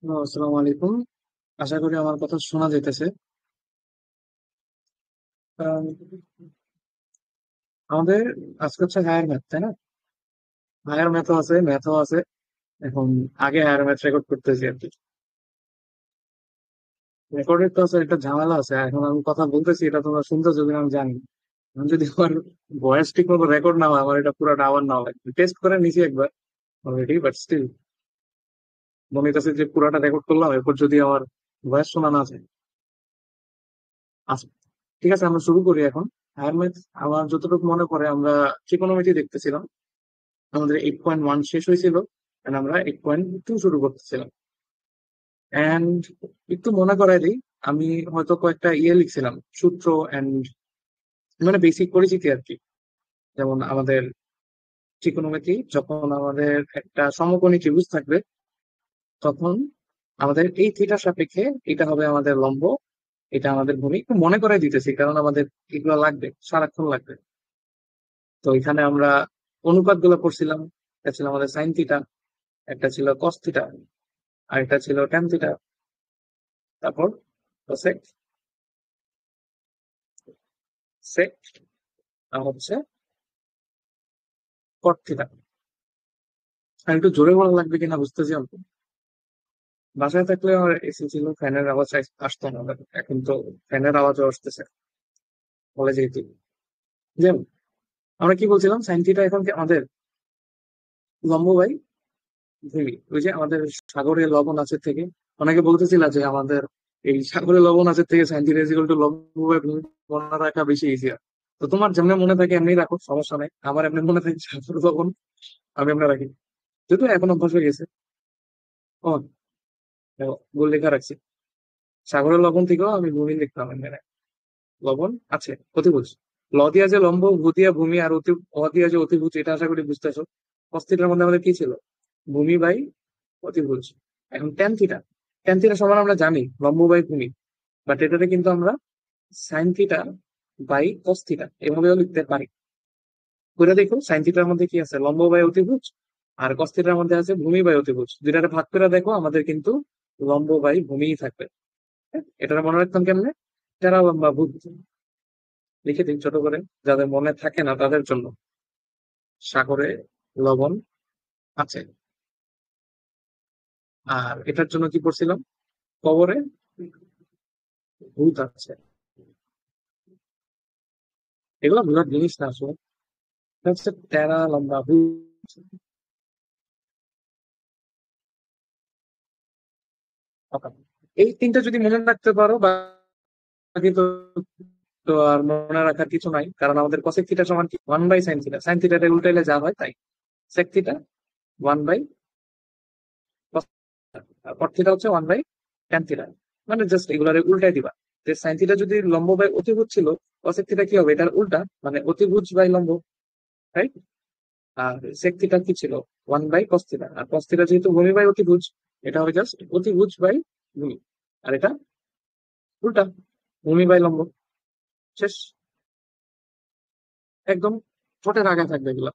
আসসালামু আলাইকুম। আশা করি আমার কথা শোনা যাইতেছে। আম, আমাদের আজকে হচ্ছে হায়ার ম্যাথ, তাই না? হায়ার ম্যাথও আছে এখন। আগে হায়ার ম্যাথ রেকর্ড করতেছি আর কি। রেকর্ডের তো আছে, একটা ঝামেলা আছে। এখন আমি কথা বলতেছি, এটা তোমরা শুনতেছো কিনা আমি জানি না। আমি যদি আমার ভয়েস ঠিক মতো রেকর্ড না হয়, আমার এটা পুরোটা আবার না হয়। টেস্ট করে নিছি একবার অলরেডি, বাট স্টিল মনে হইতেছে যে পুরোটা রেকর্ড করলাম, এরপর যদি আমার ভয়েস শোনা না যায়। আচ্ছা, ঠিক আছে, আমরা শুরু করি এখন। হায়ার ম্যাথ আমার যতটুকু মনে পড়ে, আমরা ট্রিগোনোমেট্রি দেখতেছিলাম। আমাদের 8.1 শেষ হয়েছিল and আমরা 8.2 শুরু করতেছিলাম। এন্ড একটু মনে করাই দিই, আমি হয়তো কয়েকটা লিখছিলাম, সূত্র এন্ড মানে বেসিক পরিচিতি আর কি। যেমন আমাদের ট্রিগোনোমেট্রি, যখন আমাদের একটা সমকোণী ত্রিভুজ থাকবে, তখন আমাদের এই থিটার সাপেক্ষে এটা হবে আমাদের লম্ব, এটা আমাদের ভূমি। একটু মনে করাই দিতেছি কারণ আমাদের এগুলো লাগবে, সারাক্ষণ লাগবে। তো এখানে আমরা অনুপাত গুলো পড়ছিলাম। এটা ছিল আমাদের সাইন থিটা, একটা ছিল কস থিটা, আর একটা ছিল ট্যান থিটা, তারপর কোসেক, সেক, আর হচ্ছে কট থিটা। আর একটু জোরে বলা লাগবে কিনা বুঝতেছি অল্প। বাসায় থাকলে আমার এসি ছিল, ফ্যানের আওয়াজ আসতো না, but এখন তো ফ্যানের আওয়াজও আসতেছে বলে যেহেতু। যেমন আমরা কি বলছিলাম, সাইন থিটা এখন কি আমাদের লম্ব বাই ভূমি। ওই যে আমাদের সাগরে লবণ আছে থেকে, অনেকে বলতেছিল যে আমাদের এই সাগরে লবণ আছে থেকে sine theta is equal two লম্ব বাই ভূমি মনে রাখা বেশি ইজিয়ার। তো তোমার যেমনি মনে থাকে এমনি রাখো, সমস্যা নাই। আমার এমনি মনে থাকে সাগরে লবণ, আমি এমনি রাখি, যেহেতু এখন অভ্যাস হয়ে গেছে। ও, দেখো, গোল লেখা রাখছি। সাগরের লবণ থেকেও আমি ভূমি লিখতাম এখানে। লবণ আছে, অতিভুজ। ল দিয়া যে লম্ব, ভূ দিয়া ভূমি, আর অ দিয়া যে অতিভুজ, এটা আশা করি বুঝতেছো। অস্থিটার মধ্যে আমাদের কি ছিল? ভূমি বাই অতিভুজ। এখন ট্যান থিটা, ট্যান থিটা সমান আমরা জানি লম্ব বাই ভূমি, বাট এটাতে কিন্তু আমরা sine theta by cos theta এভাবেও লিখতে পারি। করে দেখো, সাইন থিটার মধ্যে কি আছে? লম্ব বাই অতিভুজ। আর কস থিটার মধ্যে আছে ভূমি বাই অতিভুজ। দুইটারে ভাগ করে দেখো, আমাদের কিন্তু লম্ব বাই ভূমিই থাকবে। এটা মনে রাখতাম কেমনে? টেরা লম্বা ভূত, লিখে দিন ছোট করে, যাদের মনে থাকে না তাদের জন্য। সাগরে লবণ আছে, আর এটার জন্য কি পড়ছিলাম? কবরে ভূত আছে। এগুলো ভুলার জিনিস না আসলে। এটা হচ্ছে টেরা লম্বা ভূত। Okay. এই তিনটা যদি মনে রাখতে পারো, বাকি তো তো আর মনে রাখার কিছু নাই, কারণ আমাদের কোসেক থিটা সমান কি? 1/sin theta. সাইন থিটাটা উল্টাইলে যা হয় তাই। সেক থিটা 1/cos, কট থিটা হচ্ছে 1/tan থিটা। মানে জাস্ট এগুলারে উল্টাই দিবা। যে সাইন থিটা যদি লম্ব বাই অতিভুজ ছিল, কোসেক থিটা কি হবে? এটার উল্টা, মানে অতিভুজ বাই লম্ব, রাইট? আর সেক থিটা কি ছিল? 1/cos theta. আর cos থিটা যেহেতু ভূমি বাই অতিভুজ, এটা হবে জাস্ট অতিভুজ বাই ভূমি। আর এটা উল্টা, ভূমি বাই লম্ব। শেষ, একদম ঠোঁটের আগা থাকবে এগুলা।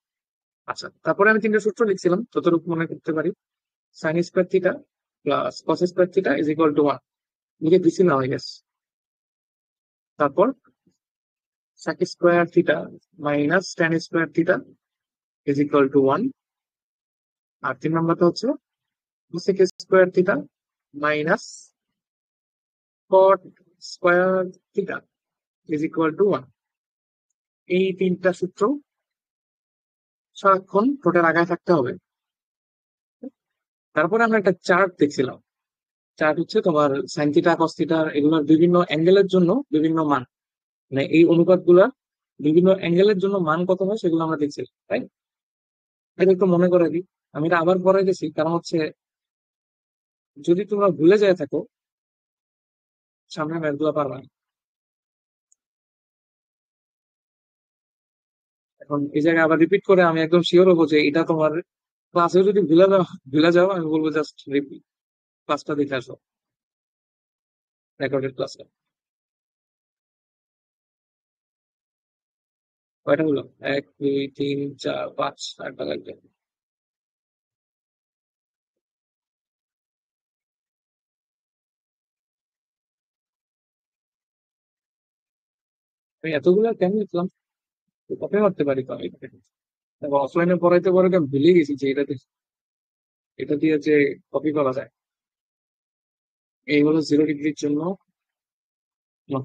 আচ্ছা, তারপরে আমি তিনটা সূত্র লিখছিলাম যতটুকু মনে করতে পারি। Sine square theta plus cos square theta is equal two 1, লিখে দিছি না, হয়ে গেছে। তারপর sec square theta minus tan square theta is equal two 1। আর তিন নম্বরটা হচ্ছে cosec square theta minus cot square theta is equal two 1। এই তিনটা সূত্র সারাক্ষণ ঠোঁটের আগায় থাকতে হবে। তারপরে আমরা একটা চার্ট দেখছিলাম। চার্ট হচ্ছে তোমার সাইন থিটা কস থিটা এগুলোর বিভিন্ন অ্যাঙ্গেলের জন্য বিভিন্ন মান, মানে এই অনুপাত গুলার বিভিন্ন অ্যাঙ্গেলের জন্য মান কত হয় সেগুলো আমরা দেখছি, তাই। এটা একটু মনে করে দিই। আমি এটা আবার পরে গেছি, কারণ হচ্ছে যদি তোমরা ভুলে যায় থাকো, সামনে ম্যাথ গুলো পারবা না। এখন এই জায়গায় আবার রিপিট করে আমি একদম শিওর হবো যে এটা তোমার ক্লাসেও যদি ভুলে যাও আমি বলবো জাস্ট রিপিট, ক্লাসটা দেখে আসো, রেকর্ডেড ক্লাসটা। কয়টা হলো? 1 2 3 4 5, আটটা লাগবে। আমি এতগুলো কেন লিখলাম? কপি করতে পারি তো আমি। অফলাইনে পড়াইতে পড়াইতে আমি ভুলে গেছি যে এটা দিয়ে যে কপি করা যায়। এই হলো 0 ডিগ্রির জন্য। না,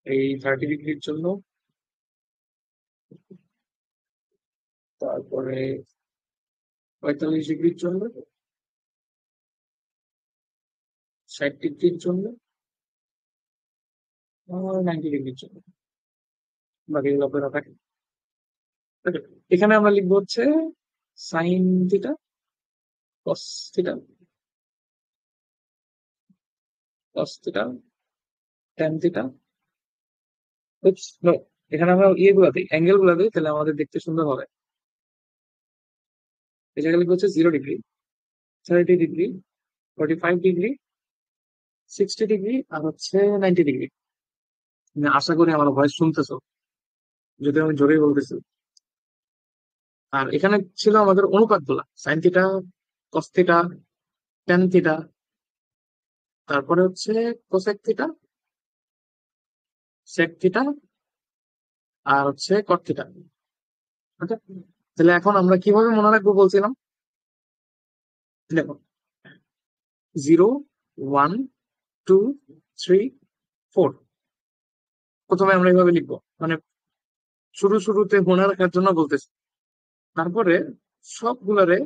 এই 30 ডিগ্রির জন্য। তারপরে 45 ডিগ্রির জন্য, 60 ডিগ্রির জন্য, আর 90 ডিগ্রির জন্য। বাকিগুলো আপনারা থাকে। Okay, এখানে আমরা লিখবো হচ্ছে sine theta, cos theta, cos theta, tan theta. No, এখানে আমরা ইয়েগুলা দিই, অ্যাঙ্গেল গুলা দিই, তাহলে আমাদের দেখতে সুন্দর হবে। এই জায়গায় লিখবো হচ্ছে 0 ডিগ্রি, 30 ডিগ্রি, 45 ডিগ্রি, 60 ডিগ্রি, আর হচ্ছে 90 ডিগ্রি। আমি আশা করি আমার ভয়েস শুনতেছো, যদি আমি জোরেই বলতেছি। আর এখানে ছিল আমাদের অনুপাত গুলা, sign theta, cos theta, tan theta, তারপরে হচ্ছে কোসেক থিটা, সেক থিটা, আর হচ্ছে কট থিটা। ওকে, তাহলে এখন আমরা কিভাবে মনে রাখবো বলছিলাম? দেখো, 0, 1, 2, 3, 4, প্রথমে আমরা এইভাবে লিখবো, মানে শুরুতে মনে রাখার জন্য বলতেছি। তারপরে সবগুলারে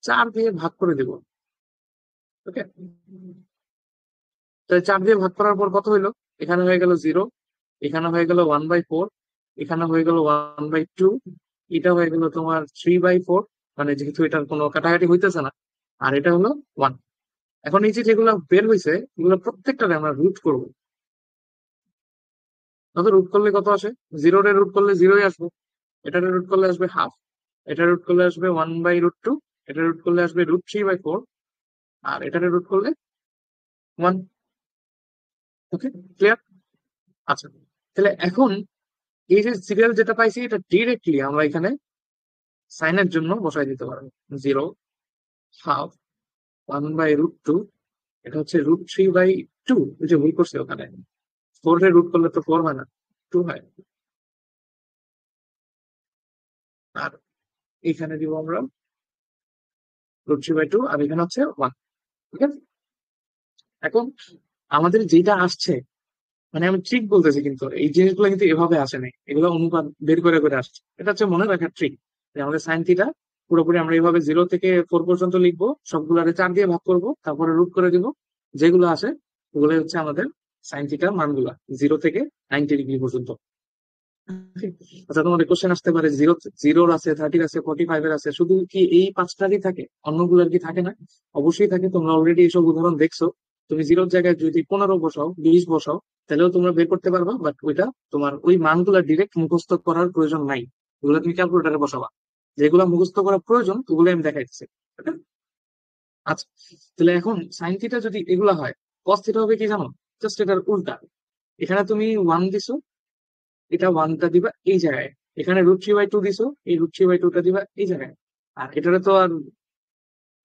4 দিয়ে ভাগ করে দিব। ওকে, তাহলে 4 দিয়ে ভাগ করার পর কত হইলো? এখানে হয়ে গেল 0, এখানে হয়ে গেল 1/4, এখানে হয়ে গেল 1/2, এটা হয়ে গেল তোমার 3/4, মানে যেহেতু এটার কোনো কাটাকাটি হইতেছে না। আর এটা হলো 1। এখন এই যে যেগুলো বের হয়েছে, এগুলো প্রত্যেকটারে আমরা রুট করবো। কত রুট করলে কত আসে? 0 রে রুট করলে 0ই আসবে, এটারে রুট করলে আসবে হাফ, এটা রুট করলে আসবে 1/√2, এটা রুট করলে আসবে √3/4, আর এটারে রুট করলে 1। ওকে, ক্লিয়ার? আচ্ছা, তাহলে এখন এই যে সিরিয়াল যেটা পাইছি, এটা ডিরেক্টলি আমরা এখানে সাইনের জন্য বসাই দিতে পারবো। 0, হাফ, 1/√2, এটা হচ্ছে √3/2। ওই যে ভুল করছে ওখানে, 4 রুট করলে তো 4 হয় না, 2 হয়। আর এখানে দিব আমরা √3/2, আর এখানে হচ্ছে 1। ঠিক আছে, এখন আমাদের যেটা আসছে, মানে আমি ট্রিক বলতেছি, কিন্তু এই জিনিসগুলো কিন্তু এভাবে আসে নাই, এগুলো অনুপাত বের করে করে আসছে। এটা হচ্ছে মনে রাখার ট্রিক, যে আমাদের সাইন থিটা পুরোপুরি আমরা এইভাবে 0 থেকে 4 পর্যন্ত লিখবো, সবগুলারে 4 দিয়ে ভাগ করব, তারপরে রুট করে দিব। যেগুলো আসে ওগুলো হচ্ছে আমাদের সাইন থিটার মানগুলা, 0 থেকে 90 ডিগ্রি পর্যন্ত। আচ্ছা, তোমাদের কোশ্চেন আসতে পারে, 0 আছে, 30 আছে, 45 আছে, শুধু কি এই পাঁচটারই থাকে, অন্যগুলোর কি থাকে না? অবশ্যই থাকে, তোমরা অলরেডি এইসব উদাহরণ দেখছো। তুমি 0-র জায়গায় যদি 15 বসাও, 20 বসাও, তাহলেও তোমরা বের করতে পারবা, বাট ওইটা তোমার ওই মানগুলা ডিরেক্ট মুখস্থ করার প্রয়োজন নাই। ওগুলো তুমি ক্যালকুলেটারে বসাবা। যেগুলো মুখস্থ করার প্রয়োজন ওগুলো আমি দেখাইতেছি। Okay? আচ্ছা, তাহলে এখন সাইন থিটা যদি এগুলা হয়, কস থিটা হবে কি জানো? জাস্ট এটার উল্টা। এখানে তুমি 1 দিছো, এটা 1টা দিবা এই জায়গায়। এখানে √3/2 দিছো, এই √3/2টা দিবা এই জায়গায়। আর এটারে তো আর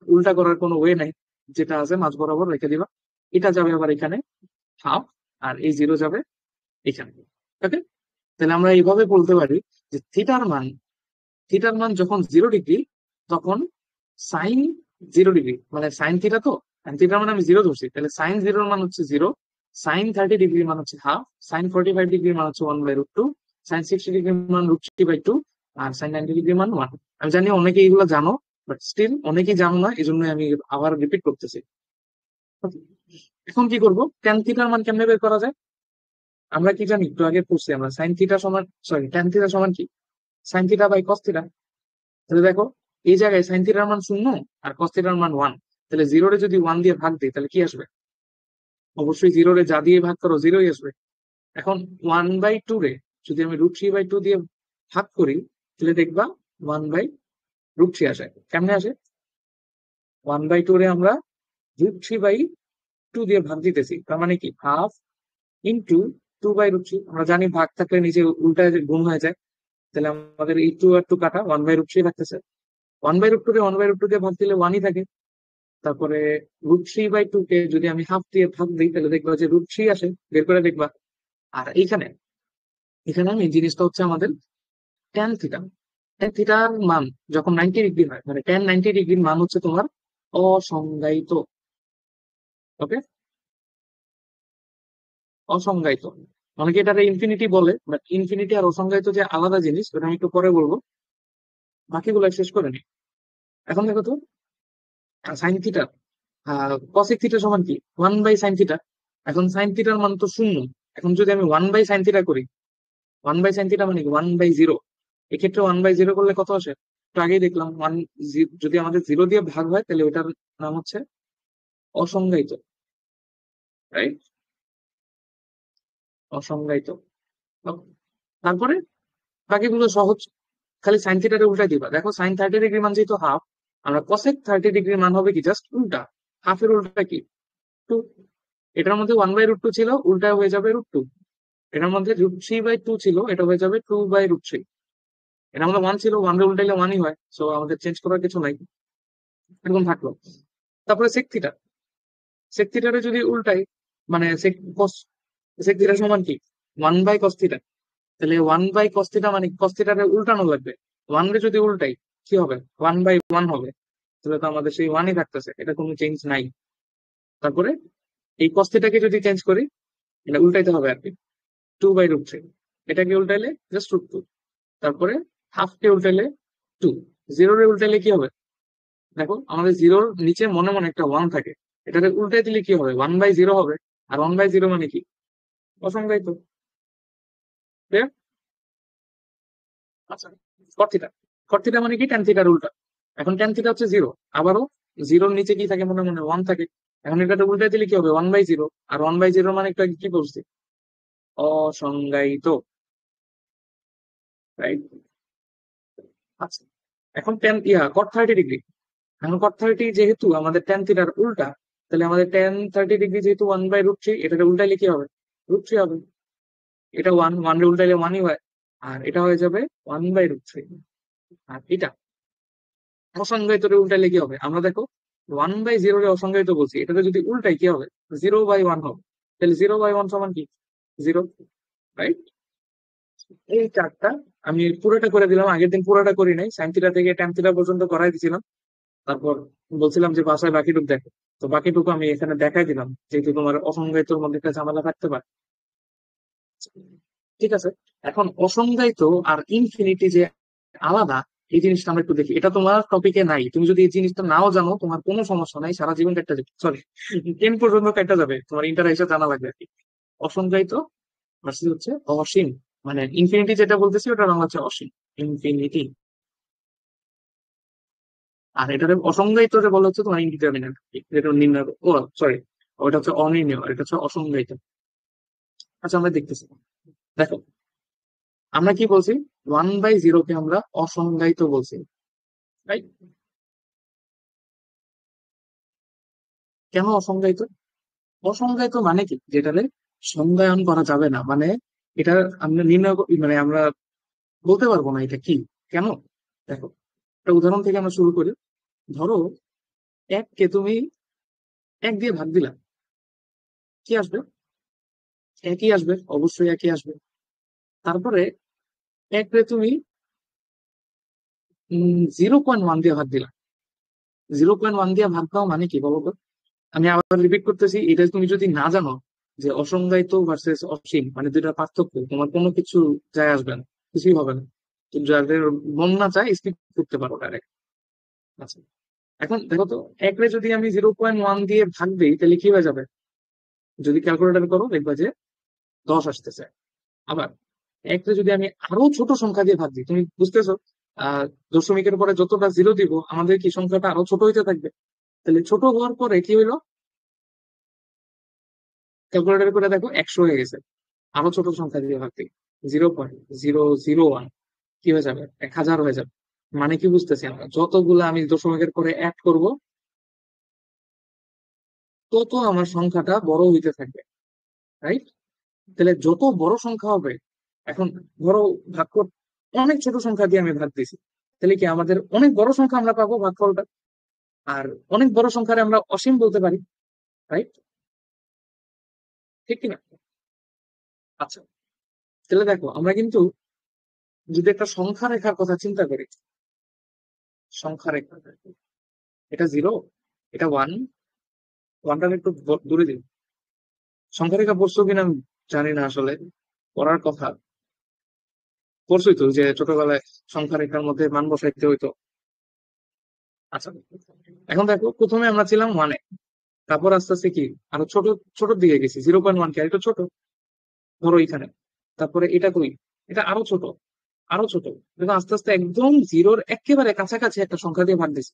উল্টা করার কোনো ওয়ে নাই, যেটা আছে মাঝ বরাবর রেখে দিবা। এটা যাবে আবার এখানে হাফ, আর এই 0 যাবে এখানে। ওকে, তাহলে আমরা এইভাবে বলতে পারি যে থিটার মান যখন 0 ডিগ্রি, তখন সাইন 0 ডিগ্রি, মানে সাইন থিটা, তো সাইন থিটার মানে আমি 0 ধরছি, তাহলে সাইন 0-র মান হচ্ছে 0, সাইন 30 ডিগ্রির মান হচ্ছে হাফ, সাইন 45 ডিগ্রির মান হচ্ছে 1/√2, সাইন 60 ডিগ্রির মান √3/2, আর সাইন 90 ডিগ্রির মান 1। আমি জানি অনেকে এগুলো জানো, বাট স্টিল অনেকেই জানো না, এই জন্য আমি আবার রিপিট করতেছি। Okay, এখন কি করব? ট্যান থিটার মান কেমনে বের করা যায়? আমরা কি জানি, একটু আগে পড়ছি আমরা, সাইন থিটা সমান, সরি, ট্যান থিটা সমান কি? Sine theta by cos theta. তাহলে দেখো, এই জায়গায় সাইন থিটার মান 0 আর কস থিটার মান 1, তাহলে 0-রে যদি 1 দিয়ে ভাগ দিই তাহলে কি আসবে? অবশ্যই 0-রে যা দিয়ে ভাগ করো 0-ই আসবে। এখন 1/2 রে যদি আমি √3/2 দিয়ে ভাগ করি, তাহলে দেখবা 1/√3 আসে। কেমনে আসে? 1/2 রে আমরা √3/2 দিয়ে ভাগ দিতেছি, তার মানে কি হাফ ইন্টু 2/√3। আমরা জানি ভাগ থাকলে নিচে উল্টায় গুণ হয়ে যায়, তাহলে আমাদের এই 2 আর 2 কাটা, 1/√3 থাকতেছে। 1/√2 রে 1/√2 দিয়ে ভাগ দিলে 1ই থাকে। তারপরে √3/2 কে যদি আমি হাফ দিয়ে ভাগ দিই তাহলে দেখবা যে √3 আসে, বের করে দেখবা। আর এইখানে এখানে আমি জিনিসটা হচ্ছে আমাদের tan θ। tan θ মান যখন 90 ডিগ্রি হয়, মানে tan 90 ডিগ্রির মান হচ্ছে তোমার অসংজ্ঞায়িত। ওকে, অসংজ্ঞায়িত। অনেকে এটাকে ইনফিনিটি বলে, বাট ইনফিনিটি আর অসংজ্ঞায়িত যে আলাদা জিনিস, ওটা আমি একটু পরে বলবো। বাকিগুলো শেষ করে নি। এখন দেখো তো, sin θ cosec θ সমান কি 1/sin θ। এখন sin θ মান তো শূন্য। এখন যদি আমি 1/sin θ করি, 1/sin θ মানে কি 1/0। এক্ষেত্রে 1/0 করলে কত আসে? একটু আগেই দেখলাম যদি আমাদের 0 দিয়ে ভাগ হয় তাহলে ওটার নাম হচ্ছে অসংজ্ঞায়িত, রাইট? অসংজ্ঞায়িত। Okay. তারপরে বাকিগুলো সহজ, খালি sin θ উল্টাই দিবা। দেখো sin 30 ডিগ্রি মান যেহেতু হাফ, আমরা cosec 30 ডিগ্রির মান হবে কি জাস্ট উল্টা। হাফের উল্টা কি? 2। এটার মধ্যে 1/√2 ছিল, উল্টা হয়ে যাবে √2। এটার মধ্যে √3/2 ছিল, এটা হয়ে যাবে 2/√3। এটার মধ্যে 1 ছিল, 1 রে উল্টাইলে 1ই হয়, সো আমাদের চেঞ্জ করার কিছু নাই, এরকম থাকলো। তারপরে sec θ রে যদি উল্টাই, মানে sec θ সমান কি 1/cos θ। তাহলে 1/cos θ মানে cos θ রে উল্টানো লাগবে। 1 রে যদি উল্টাই কি হবে? 1/1 হবে। তাহলে তো আমাদের সেই 1ই থাকতেছে, এটা কোনো চেঞ্জ নাই। তারপরে এই cos θ কে যদি চেঞ্জ করি, এটা উল্টাইতে হবে আর কি, 2/√3। এটাকে উল্টাইলে জাস্ট √2। তারপরে হাফ কে উল্টাইলে 2। 0 রে উল্টাইলে কি হবে? দেখো আমাদের জিরোর নিচে মনে মনে একটা 1 থাকে, এটাকে উল্টাই দিলে কি হবে? 1/0 হবে। আর 1/0 মানে কি? অসংজ্ঞায়িত। Clear? আচ্ছা, cot θ মানে কি tan θ উল্টা। এখন tan θ হচ্ছে 0, আবারও 0-র নিচে কি থাকে মনে মনে 1 থাকে। এখন এটাকে উল্টাই দিলে কি হবে? 1/0। আর 1/0 মানে একটু আগে কি বলছি? অসংজ্ঞায়িত, রাইট? আচ্ছা, এখন cot 30 ডিগ্রি। এখন cot 30 যেহেতু আমাদের tan θ উল্টা, তাহলে আমাদের tan 30 ডিগ্রি যেহেতু 1/√3, এটাকে উল্টাইলে কি হবে? √3 হবে। এটা 1 রে উল্টাইলে 1ই হয়। আর এটা হয়ে যাবে 1/√3। আর এটা অসংজ্ঞায়িত রে উল্টাইলে কি হবে? আমরা দেখো 1/0 রে অসংজ্ঞায়িত বলছি, এটাকে যদি উল্টাই কি হবে? 0/1 হবে। তাহলে 0/1 সমান কি? 0, রাইট? এই চারটা আমি পুরোটা করে দিলাম, আগের দিন পুরোটা করি নাই, sin θ থেকে tan θ পর্যন্ত করাই দিছিলাম। তারপর বলছিলাম যে বাসায় বাকিটুকু দেখো, তো বাকিটুকু আমি এখানে দেখাই দিলাম, যেহেতু তোমার অসংজ্ঞায়িতর মধ্যে একটা ঝামেলা থাকতে পারে। ঠিক আছে, এখন অসংজ্ঞায়িত আর ইনফিনিটি যে আলাদা, এই জিনিসটা আমরা একটু দেখি। এটা তোমার টপিকে নাই, তুমি যদি এই জিনিসটা নাও জানো তোমার কোনো সমস্যা নাই, সারা জীবন কাটতে যাবে, সরি 10 পর্যন্ত কাটতে যাবে, তোমার ইন্টার এসে জানা লাগবে আর কি। অসংজ্ঞায়িত ভার্সেস হচ্ছে অসীম, মানে ইনফিনিটি যেটা বলতেছি ওটা বাংলা হচ্ছে অসীম, ইনফিনিটি। আর এটা অসংজ্ঞায়িত যে বলা হচ্ছে তোমার ইনডিটারমিনেট, যেটা নির্ণয়, ও সরি, ওটা হচ্ছে অনির্ণয়, আর এটা হচ্ছে অসংজ্ঞায়িত। আচ্ছা আমরা দেখতেছি, দেখো আমরা কি বলছি? 1/0 কে আমরা অসংজ্ঞায়িত বলছি, রাইট? কেন অসংজ্ঞায়িত? অসংজ্ঞায়িত মানে কি? যেটারে সংজ্ঞায়ন করা যাবে না, মানে এটা আমরা মানে আমরা বলতে পারবো না এটা কি। কেন? দেখো, একটা উদাহরণ থেকে আমরা শুরু করি। ধরো 1 কে তুমি 1 দিয়ে ভাগ দিলা, কি আসবে? একই আসবে, অবশ্যই একই আসবে। তারপরে 1 রে তুমি 0.1 দিয়ে ভাগ দিলা। 0.1 দিয়ে ভাগ দেওয়া মানে কি বলো তো? আমি আবার রিপিট করতেছি, এটা তুমি যদি না জানো যে অসংজ্ঞায়িত ভার্সেস অসীম মানে দুইটা পার্থক্য, তোমার কোনো কিছু যায় আসবে না, কিছুই হবে না। তো যাদের মন না চায় স্কিপ করতে পারো ডাইরেক্ট। আচ্ছা, এখন দেখো তো, 1 রে যদি আমি 0.1 দিয়ে ভাগ দিই তাহলে কি হয়ে যাবে? যদি ক্যালকুলেটর করো দেখবা যে 10 আসতেছে। আবার 1 রে যদি আমি আরো ছোট সংখ্যা দিয়ে ভাগ দিই, তুমি বুঝতেছো, আহ দশমিকের পরে যতটা জিরো দিব আমাদের কি সংখ্যাটা আরো ছোট হইতে থাকবে। তাহলে ছোট হওয়ার পরে কি হইলো? ক্যালকুলেটর করে দেখো 100 হয়ে গেছে। আরো ছোট সংখ্যা দিয়ে ভাগ দিই, 0.001, কি হয়ে যাবে? 1000 হয়ে যাবে। মানে কি বুঝতেছি আমরা, যতগুলো আমি দশমিকের পরে অ্যাড করব তত আমার সংখ্যাটা বড় হইতে থাকবে, রাইট? তাহলে যত বড় সংখ্যা হবে, এখন ধরো অনেক ছোট সংখ্যা দিয়ে আমি ভাগ দিছি, তাহলে কি আমাদের অনেক বড় সংখ্যা আমরা পাবো ভাগফলটা। আর অনেক বড় সংখ্যারে আমরা অসীম বলতে পারি, রাইট? ঠিক কিনা? আচ্ছা, তাহলে দেখো আমরা কিন্তু যদি একটা সংখ্যা রেখার কথা চিন্তা করি, সংখ্যা রেখা, এটা জিরো, এটা ওয়ান, ওয়ানটার একটু দূরে দিই। সংখ্যা রেখা পড়ছো কিনা আমি জানি না আসলে, পড়ার কথা। পড়ছোই তো যে ছোটবেলায় সংখ্যা রেখার মধ্যে মান বসাইতে হইতো। আচ্ছা, এখন দেখো প্রথমে আমরা ছিলাম ওয়ানে, তারপর আস্তে আস্তে কি আরো ছোট ছোটর দিকে গেছি, 0.1 কে আরেকটু ছোট ধরো এখানে, তারপরে এটা করি, এটা আরো ছোট, আরো ছোট, এবং আস্তে আস্তে একদম জিরোর একেবারে কাছাকাছি একটা সংখ্যা দিয়ে ভাগ দিছি।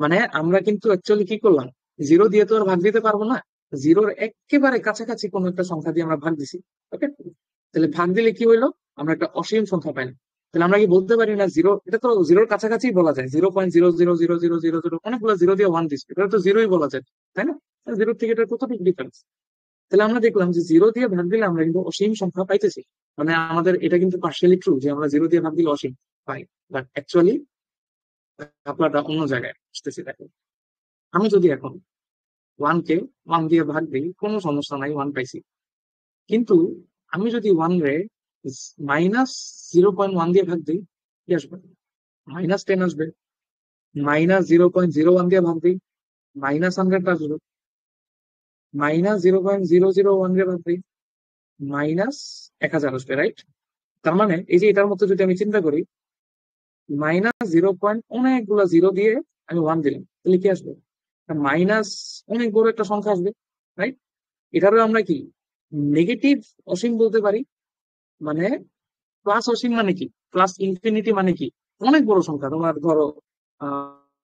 মানে আমরা কিন্তু অ্যাকচুয়ালি কি করলাম, জিরো দিয়ে তো আর ভাগ দিতে পারবো না, জিরোর একেবারে কাছাকাছি কোনো একটা সংখ্যা দিয়ে আমরা ভাগ দিছি। ওকে, তাহলে ভাগ দিলে কি হইলো, আমরা একটা অসীম সংখ্যা পাইলাম। তাহলে আমরা কি বলতে পারি না জিরো, এটা তো জিরোর কাছাকাছি বলা যায়, 0.0000000, অনেকগুলো জিরো দিয়ে ওয়ান দিচ্ছি, এটা তো জিরোই বলা যায়, তাই না? জিরোর থেকে এটা কতটুকু ডিফারেন্স? তাহলে আমরা দেখলাম যে জিরো দিয়ে ভাগ দিলে আমরা কিন্তু অসীম সংখ্যা পাইতেছি। মানে আমাদের এটা কিন্তু পার্শিয়ালি ট্রু যে আমরা জিরো দিয়ে ভাগ দিলে অসীম পাই, বাট অ্যাকচুয়ালি আপনারা অন্য জায়গায় আসতেছি। দেখো, আমি যদি এখন ওয়ান কে ওয়ান দিয়ে ভাগ দিই কোনো সমস্যা নাই, ওয়ান পাইছি। কিন্তু আমি যদি ওয়ান রে -0.1 দিয়ে ভাগ দিই, কি আসবে? -10 আসবে। -0.01 দিয়ে ভাগ দিই, -100 আসবে। -0.001 দিয়ে ভাগ দিই, -1000 আসবে, রাইট? তার মানে এই যে এটার মতো যদি আমি চিন্তা করি, -0. অনেকগুলো জিরো দিয়ে আমি ওয়ান দিলাম, তাহলে কি আসবে? মাইনাস অনেক বড় একটা সংখ্যা আসবে, রাইট? এটারও আমরা কি নেগেটিভ অসীম বলতে পারি। মানে প্লাস অসীম মানে কি, প্লাস ইনফিনিটি মানে কি, অনেক বড় সংখ্যা, তোমার ধরো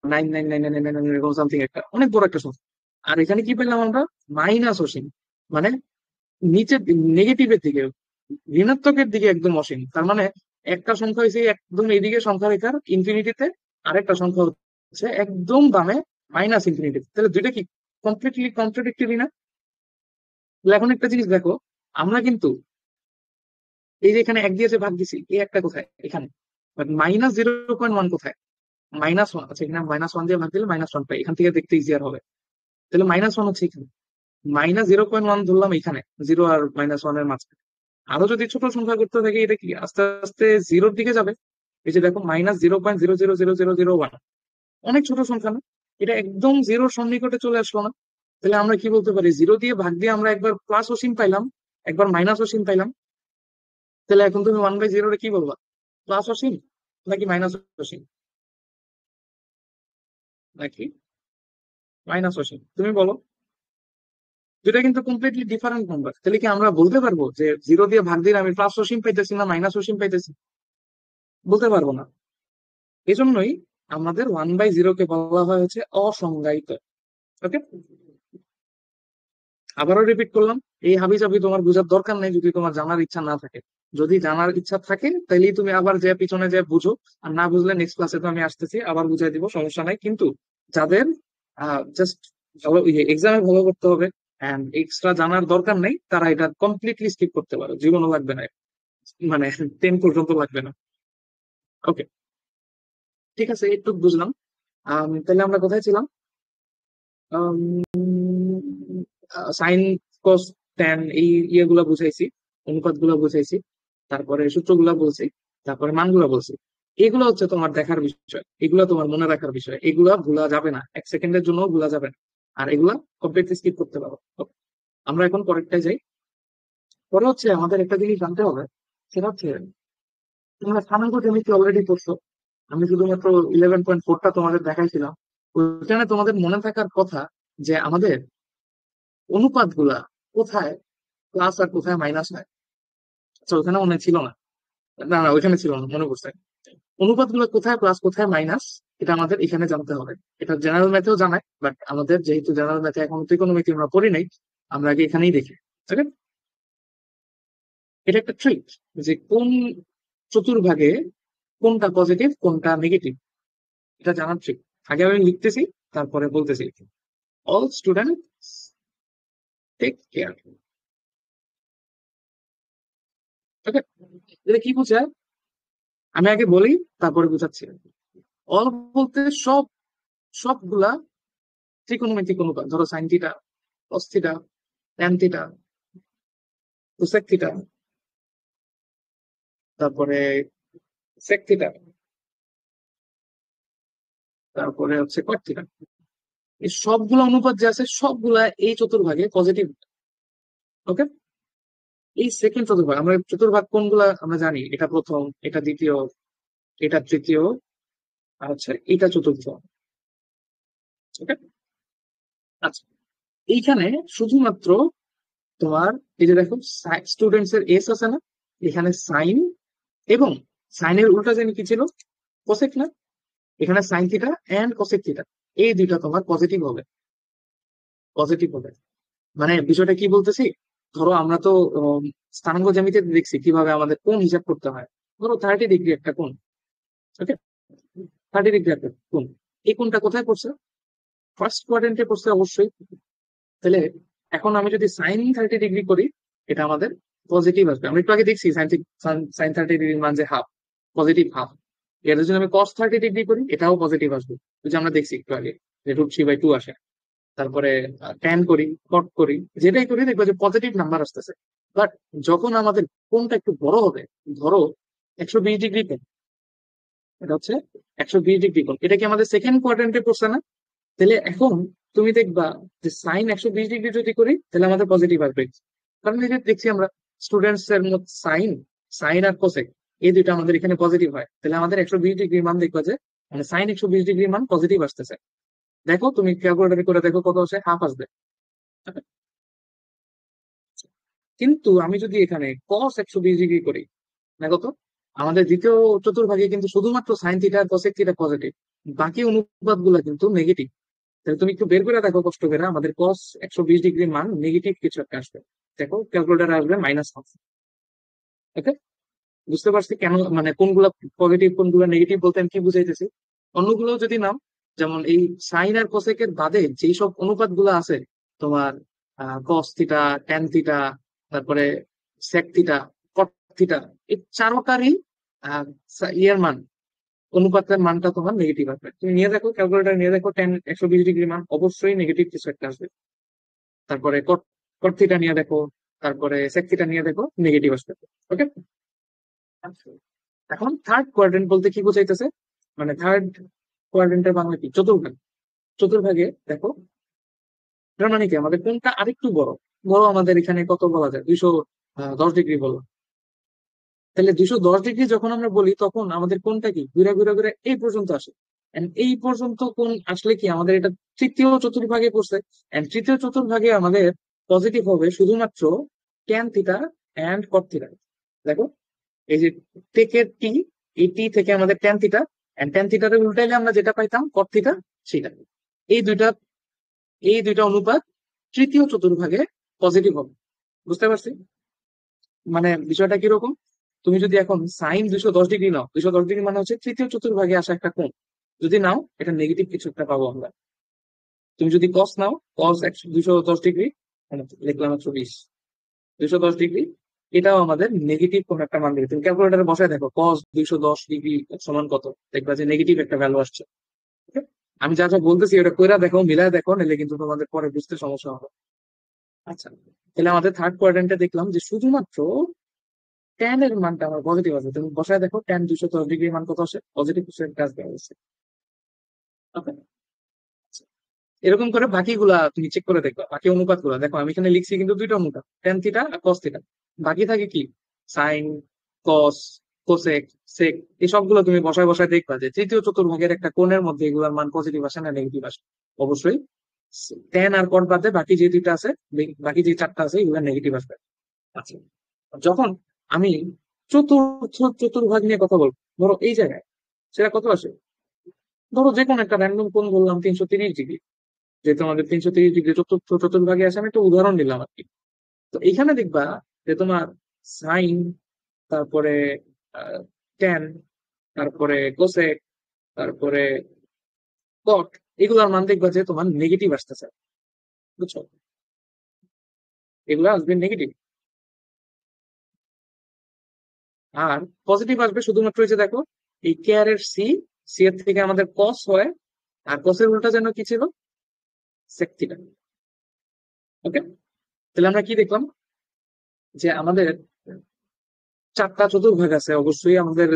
99999 এরকম সামথিং একটা অনেক বড় একটা সংখ্যা। আর এখানে কি পেলাম আমরা, মাইনাস অসীম, মানে নিচের নেগেটিভের দিকে, ঋণাত্মকের দিকে একদম অসীম। তার মানে একটা সংখ্যা হয়েছে একদম এইদিকে সংখ্যা রেখার ইনফিনিটিতে, আরেকটা সংখ্যা হচ্ছে একদম বামে মাইনাস ইনফিনিটি। তাহলে দুইটা কি কমপ্লিটলি কন্ট্রাডিক্টরি না? তাহলে এখন একটা জিনিস দেখো, আমরা কিন্তু এই যে এখানে এক দিয়ে যে ভাগ দিছি, এই একটা কোথায় এখানে, বাট -0.1 কোথায়? -1, আচ্ছা এখানে -1 দিয়ে ভাগ দিলে -1 পাই, এখান থেকে দেখতে ইজিয়ার হবে। তাহলে -1 হচ্ছে এখানে, -0.1 ধরলাম এখানে, জিরো আর -1 এর মাঝখানে। আরো যদি ছোট সংখ্যা করতে থাকি, এটা কি আস্তে আস্তে জিরোর দিকে যাবে। এই যে দেখো -0.0000001, অনেক ছোট সংখ্যা না? এটা একদম জিরোর সন্নিকটে চলে আসলো না? তাহলে আমরা কি বলতে পারি, জিরো দিয়ে ভাগ দিয়ে আমরা একবার প্লাস অসীম পাইলাম, একবার মাইনাস অসীম পাইলাম। তাহলে এখন তুমি 1/0 রে কি বলবা, প্লাস অসীম নাকি মাইনাস অসীম, নাকি মাইনাস অসীম? তুমি বলো। দুটা কিন্তু কমপ্লিটলি ডিফারেন্ট নাম্বার, তাহলে কি আমরা বলতে পারবো যে জিরো দিয়ে ভাগ দিলে আমি প্লাস অসীম পাইতেছি না মাইনাস অসীম পাইতেছি? বলতে পারবো না। এজন্যই আমাদের 1/0 কে বলা হয় হচ্ছে অসংজ্ঞায়িত। ওকে, আবারও রিপিট করলাম, এই হাবিজাবি তোমার বোঝার দরকার নেই যদি তোমার জানার ইচ্ছা না থাকে। যদি জানার ইচ্ছা থাকে তাহলেই তুমি আবার যে পিছনে যে বুঝো, আর না বুঝলে নেক্সট ক্লাসে তো আমি আসতেছি, আবার বুঝাই দিব, সমস্যা নাই। কিন্তু যাদের জাস্ট ভালো এক্সামে ভালো করতে হবে এন্ড এক্সট্রা জানার দরকার নেই, তারা এটা কমপ্লিটলি স্কিপ করতে পারো, জীবনও লাগবে না, মানে 10 পর্যন্ত লাগবে না। ওকে, ঠিক আছে, একটু বুঝলাম। তাহলে আমরা কোথায় ছিলাম? সাইন, কস, ট্যান, এই ইয়েগুলা বুঝাইছি, অনুপাত গুলা বুঝাইছি, তারপরে সূত্রগুলা বলছি, তারপরে মানগুলা বলছি। এগুলো হচ্ছে তোমার দেখার বিষয়, এগুলা তোমার মনে রাখার বিষয়, এগুলা ভুলা যাবে না, এক সেকেন্ডের জন্য ভুলা যাবে না। আর এগুলা কমপ্লিটলি স্কিপ করতে পারো। Okay, আমরা এখন পরেরটায় যাই। পরে হচ্ছে আমাদের একটা জিনিস জানতে হবে, সেটা হচ্ছে তোমরা স্থানাঙ্ক জ্যামিতি অলরেডি পড়ছো, আমি শুধুমাত্র 11.4টা তোমাদের দেখাইছিলাম। ওইখানে তোমাদের মনে থাকার কথা যে আমাদের অনুপাত গুলা কোথায় প্লাস আর কোথায় মাইনাস হয়। আচ্ছা, ওখানে মনে ছিল না, না না ওইখানে ছিল না, মনে পড়ছে। অনুপাত গুলো কোথায় প্লাস কোথায় মাইনাস, এটা আমাদের এখানে জানতে হবে। এটা জেনারেল ম্যাথেও জানায়, বাট আমাদের যেহেতু জেনারেল ম্যাথে এখন ত্রিকোণমিতি আমরা পড়ি নাই, আমরা আগে এখানেই দেখি। ঠিক আছে, এটা একটা ট্রিক, যে কোন চতুর্ভাগে কোনটা পজিটিভ কোনটা নেগেটিভ, এটা জানার ট্রিক। আগে আমি লিখতেছি, তারপরে বলতেছি। All student take care. Okay, এটা কি বোঝায় আমি আগে বলি, তারপরে বুঝাচ্ছি। অল বলতে সব, সবগুলা ত্রিকোণমিতিক অনুপাত, ধরো sign theta, cos theta, tan theta, cosec theta, তারপরে সেক থিটা, তারপরে হচ্ছে কট থিটা। এই সবগুলো অনুপাত যে আছে সবগুলা এই চতুর্ভাগে পজিটিভ। ওকে, এই সেকেন্ড চতুর্ভাগ, আমরা চতুর্ভাগ কোনগুলা আমরা জানি, এটা প্রথম, এটা দ্বিতীয়, এটা তৃতীয়, আর হচ্ছে এটা চতুর্থ। ওকে, আচ্ছা, এইখানে শুধুমাত্র তোমার এই যে দেখো স্টুডেন্টস এর এস আছে না, এখানে সাইন এবং সাইনের উল্টা জানি কি ছিল, কোসেক না, এখানে sine theta and cosec theta, এই দুইটা তোমার পজিটিভ হবে। পজিটিভ হবে মানে বিষয়টা কি বলতেছি, ধরো আমরা তো স্থানাঙ্ক জ্যামিতিতে দেখছি কিভাবে আমাদের কোণ হিসাব করতে হয়। ধরো 30 ডিগ্রি একটা কোণ। ওকে, 30 ডিগ্রি একটা কোণ, এই কোণটা কোথায় পড়ছে? ফার্স্ট কোয়াড্রেন্টে পড়ছে অবশ্যই। তাহলে এখন আমি যদি সাইন 30 ডিগ্রি করি, এটা আমাদের পজিটিভ আসবে। আমরা একটু আগে দেখছি সাইন সাইন 30 ডিগ্রির মান যে হাফ, পজিটিভ হাফ। এটা যদি আমি কস 30 ডিগ্রি করি, এটাও পজিটিভ আসবে, ওই যে আমরা দেখছি একটু আগে যে √3/2 আসে। তারপরে ট্যান করি, কট করি, যেটাই করি দেখবো যে পজিটিভ নাম্বার আসতেছে। বাট যখন আমাদের কোণটা একটু বড় হবে, ধরো 120 ডিগ্রি কোণ, এটা হচ্ছে 120 ডিগ্রি কোণ, এটা কি আমাদের সেকেন্ড কোয়াড্রেন্টে পড়ছে না? তাহলে এখন তুমি দেখবা যে সাইন 120 ডিগ্রি যদি করি তাহলে আমাদের পজিটিভ আসবে। কারণ এই যে দেখছি আমরা স্টুডেন্টস এর মধ্যে সাইন, সাইন আর কোসেক, এই দুইটা আমাদের এখানে পজিটিভ হয়, তাহলে আমাদের 120 ডিগ্রির মান দেখবা যে মানে সাইন 120 ডিগ্রির মান পজিটিভ আসতেছে। দেখো তুমি ক্যালকুলেটর করে দেখো কত আসে, হাফ আসবে। কিন্তু আমি যদি এখানে কস 120 ডিগ্রি করি, দেখো তো আমাদের দ্বিতীয় চতুর্ভাগে কিন্তু শুধুমাত্র সাইন থিটা আর কোসেক থিটা পজিটিভ, বাকি অনুপাত গুলা কিন্তু নেগেটিভ। তাহলে তুমি একটু বের করে দেখো কষ্ট করে, আমাদের কস 120 ডিগ্রির মান নেগেটিভ কিছু একটা আসবে। দেখো ক্যালকুলেটার আসবে -1। ওকে, বুঝতে পারছি কেন, মানে কোনগুলা পজিটিভ কোনগুলা নেগেটিভ বলতে আমি কি বুঝাইতেছি। অন্যগুলো যদি নাও, যেমন এই সাইন আর কোসেকের বাদে যেই সব অনুপাত গুলা আছে তোমার, কস থিটা, ট্যান থিটা, তারপরে সেক থিটা, কট থিটা, এই চারোটারই আহ, ইয়ের মান, অনুপাতের মানটা তোমার নেগেটিভ আসবে। তুমি নিয়ে দেখো ক্যালকুলেটার নিয়ে দেখো, 120 ডিগ্রি মান অবশ্যই নেগেটিভ কিছু একটা আসবে। তারপরে কট কট থিটা নিয়ে দেখো, তারপরে সেক থিটা নিয়ে দেখো, নেগেটিভ আসবে। ওকে, এখন থার্ড কোয়াড্রেন্ট বলতে কি বোঝাইতেছে, মানে থার্ড কোয়াড্রেন্টের বাংলা কি, চতুর্ভাগ। চতুর্ভাগে দেখো এটার মানে কি, আমাদের কোনটা আরেকটু বড়, বড় আমাদের এখানে কত বলা যায়, 210 ডিগ্রি বলো। তাহলে 210 ডিগ্রি যখন আমরা বলি তখন আমাদের কোনটা কি ঘুরে ঘুরে ঘুরে এই পর্যন্ত আসে। And এই পর্যন্ত কোন আসলে কি আমাদের এটা তৃতীয় চতুর্ভাগে পড়ছে। And তৃতীয় চতুর্ভাগে আমাদের পজিটিভ হবে শুধুমাত্র tan theta and cot theta. দেখো এই যে টেকের টি, এই টি থেকে আমাদের ট্যান থিটা, এন্ড ট্যান থিটারে উল্টাইলে আমরা যেটা পাইতাম কট থিটা, সেটা। এই দুইটা, এই দুইটা অনুপাত তৃতীয় চতুর্ভাগে পজিটিভ হবে। বুঝতে পারছি মানে বিষয়টা কিরকম। তুমি যদি এখন সাইন 210 ডিগ্রি নাও, 210 ডিগ্রি মানে হচ্ছে তৃতীয় চতুর্ভাগে আসা একটা কোণ, যদি নাও এটা নেগেটিভ কিছু একটা পাবো আমরা। তুমি যদি কস নাও, কস 210 ডিগ্রি, লিখলাম 120, 210 ডিগ্রি, এটাও আমাদের নেগেটিভ কোন একটা মান দেবে। তুমি ক্যালকুলেটারে বসায় দেখো কস 210 ডিগ্রি সমান কত, দেখবা যে নেগেটিভ একটা ভ্যালু আসছে। Okay? আমি যা যা বলতেছি ওটা কইরা দেখো, মিলায় দেখো, নাহলে কিন্তু তোমাদের পরে বুঝতে সমস্যা হবে। আচ্ছা, তাহলে আমাদের থার্ড কোয়াড্রেন্টে দেখলাম যে শুধুমাত্র ট্যান এর মানটা আমার পজিটিভ আছে। তুমি বসায় দেখো ট্যান 210 ডিগ্রির মান কত আসে, পজিটিভ কিছু একটা আসবে অবশ্যই। Okay? এরকম করে বাকিগুলা তুমি চেক করে দেখবা, বাকি অনুপাত গুলা দেখো, আমি এখানে লিখছি কিন্তু দুইটা অনুপাত, ট্যান থিটা আর কস থিটা। বাকি থাকে কি, সাইন, কস, কোসেক, সেক, এই সবগুলো তুমি বসায় বসায় দেখবা যে তৃতীয় চতুর্ভাগের একটা কোণের মধ্যে এগুলার মান পজিটিভ আসে না নেগেটিভ আসে। অবশ্যই ট্যান আর কট বাদে বাকি যে দুইটা আছে, বাকি যে চারটা আছে এগুলা নেগেটিভ আসবে। আচ্ছা, যখন আমি চতুর্থ চতুর্ভাগ নিয়ে কথা বলবো, ধরো এই জায়গায় সেটা কত আসে, ধরো যে কোনো একটা র্যান্ডম কোণ বললাম 330 ডিগ্রি, যেহেতু আমাদের 330 ডিগ্রি চতুর্থ চতুর্ভাগে আছে, আমি একটা উদাহরণ দিলাম আর কি। তো এখানে দেখবা যে তোমার সাইন, তারপরে ট্যান, তারপরে কোসেক, তারপরে কট, এগুলার মান দেখবা যে তোমার নেগেটিভ আসতেছে। বুঝছো, এগুলো আসবে নেগেটিভ। আর পজিটিভ আসবে শুধুমাত্র এই যে দেখো, এই কেয়ার এর সি, সি এর থেকে আমাদের কস হয়, আর কসের উল্টা যেন কি ছিল, সেক থিটা। ওকে, তাহলে আমরা কি দেখলাম যে আমাদের চারটা চতুর্ভাগ আছে। অবশ্যই আমাদের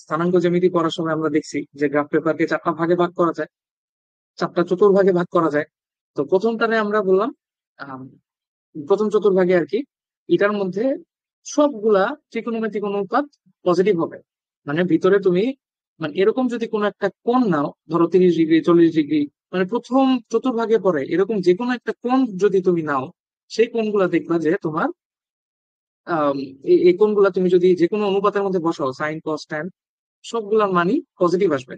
স্থানাঙ্ক জ্যামিতি পড়ার সময় আমরা দেখছি যে গ্রাফ পেপারকে চারটা ভাগে ভাগ করা যায়, চারটা চতুর্ভাগে ভাগ করা যায়। তো প্রথমটারে আমরা বললাম আম, প্রথম চতুর্ভাগে আর কি, এটার মধ্যে সবগুলা ত্রিকোণমিতিক অনুপাত পজিটিভ হবে। মানে ভিতরে তুমি, মানে এরকম যদি কোনো একটা কোণ নাও, ধরো 30 ডিগ্রি, 40 ডিগ্রি, মানে প্রথম চতুর্ভাগে পড়ে এরকম যে কোনো একটা কোণ যদি তুমি নাও, সেই কোণগুলা দেখবা যে তোমার আহ এই কোণগুলা তুমি যদি যে কোনো অনুপাতের মধ্যে বসাও, সাইন কস ট্যান, সবগুলার মানই পজিটিভ আসবে।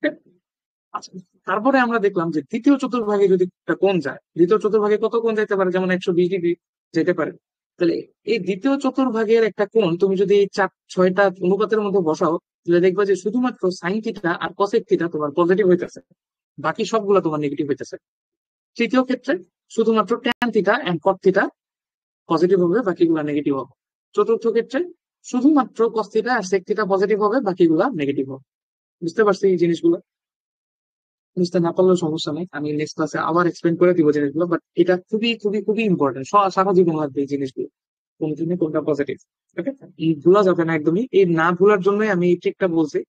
ঠিক আছে? আচ্ছা, তারপরে আমরা দেখলাম যে দ্বিতীয় চতুর্ভাগে যদি একটা কোণ যায়, দ্বিতীয় চতুর্ভাগে কত কোণ যেতে পারে, যেমন 120 ডিগ্রি যেতে পারে। তাহলে এই দ্বিতীয় চতুর্ভাগের একটা কোণ তুমি যদি এই চার ছয়টা অনুপাতের মধ্যে বসাও, তাহলে দেখবা যে শুধুমাত্র সাইন থিটা আর কসেক থিটা তোমার পজিটিভ হইতেছে, বাকি সবগুলো তোমার নেগেটিভ হইতেছে। তৃতীয় ক্ষেত্রে শুধুমাত্র tan theta and cot theta positive হবে, বাকিগুলা নেগেটিভ হবে। চতুর্থ ক্ষেত্রে শুধুমাত্র কস থিটা আর সেক থিটা পজিটিভ হবে, বাকিগুলা নেগেটিভ হবে। বুঝতে পারছি এই জিনিসগুলো? বুঝতে না পারলেও সমস্যা নেই, আমি নেক্সট ক্লাসে আবার এক্সপ্লেন করে দিব জিনিসগুলো, বাট এটা খুবই খুবই খুবই ইম্পর্টেন্ট, সারা জীবন লাগবে এই জিনিসগুলো, কোন জিনিস কোনটা পজিটিভ। ওকে, ভুলা যাবে না একদমই, এই না ভুলার জন্যই আমি এই ট্রিকটা বলছি।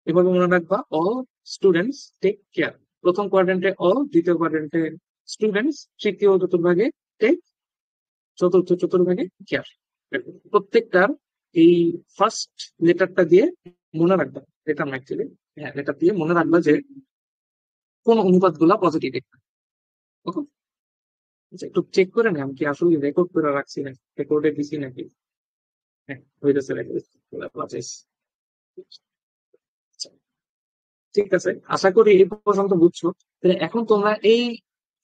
এভাবে মনে রাখবা, অল স্টুডেন্টস টেক কেয়ার। প্রথম কোয়াড্রেন্টে অল, দ্বিতীয় কোয়াড্রেন্টে স্টুডেন্টস, তৃতীয় চতুর্ভাগে টেক, চতুর্থ চতুর্ভাগে কেয়ার। প্রত্যেকটার এই ফার্স্ট লেটারটা দিয়ে মনে রাখবা, লেটার না অ্যাকচুয়ালি, হ্যাঁ লেটার দিয়ে মনে রাখবা যে কোন অনুপাত গুলা পজিটিভ। ওকে, আচ্ছা, একটু চেক করে নি আমি কি আসলে রেকর্ড করে রাখছি না, রেকর্ডে দিছি নাকি। হ্যাঁ, হইতেছে রেকর্ড। ঠিক আছে, আশা করি এই পর্যন্ত বুঝছো। তাহলে এখন তোমরা এই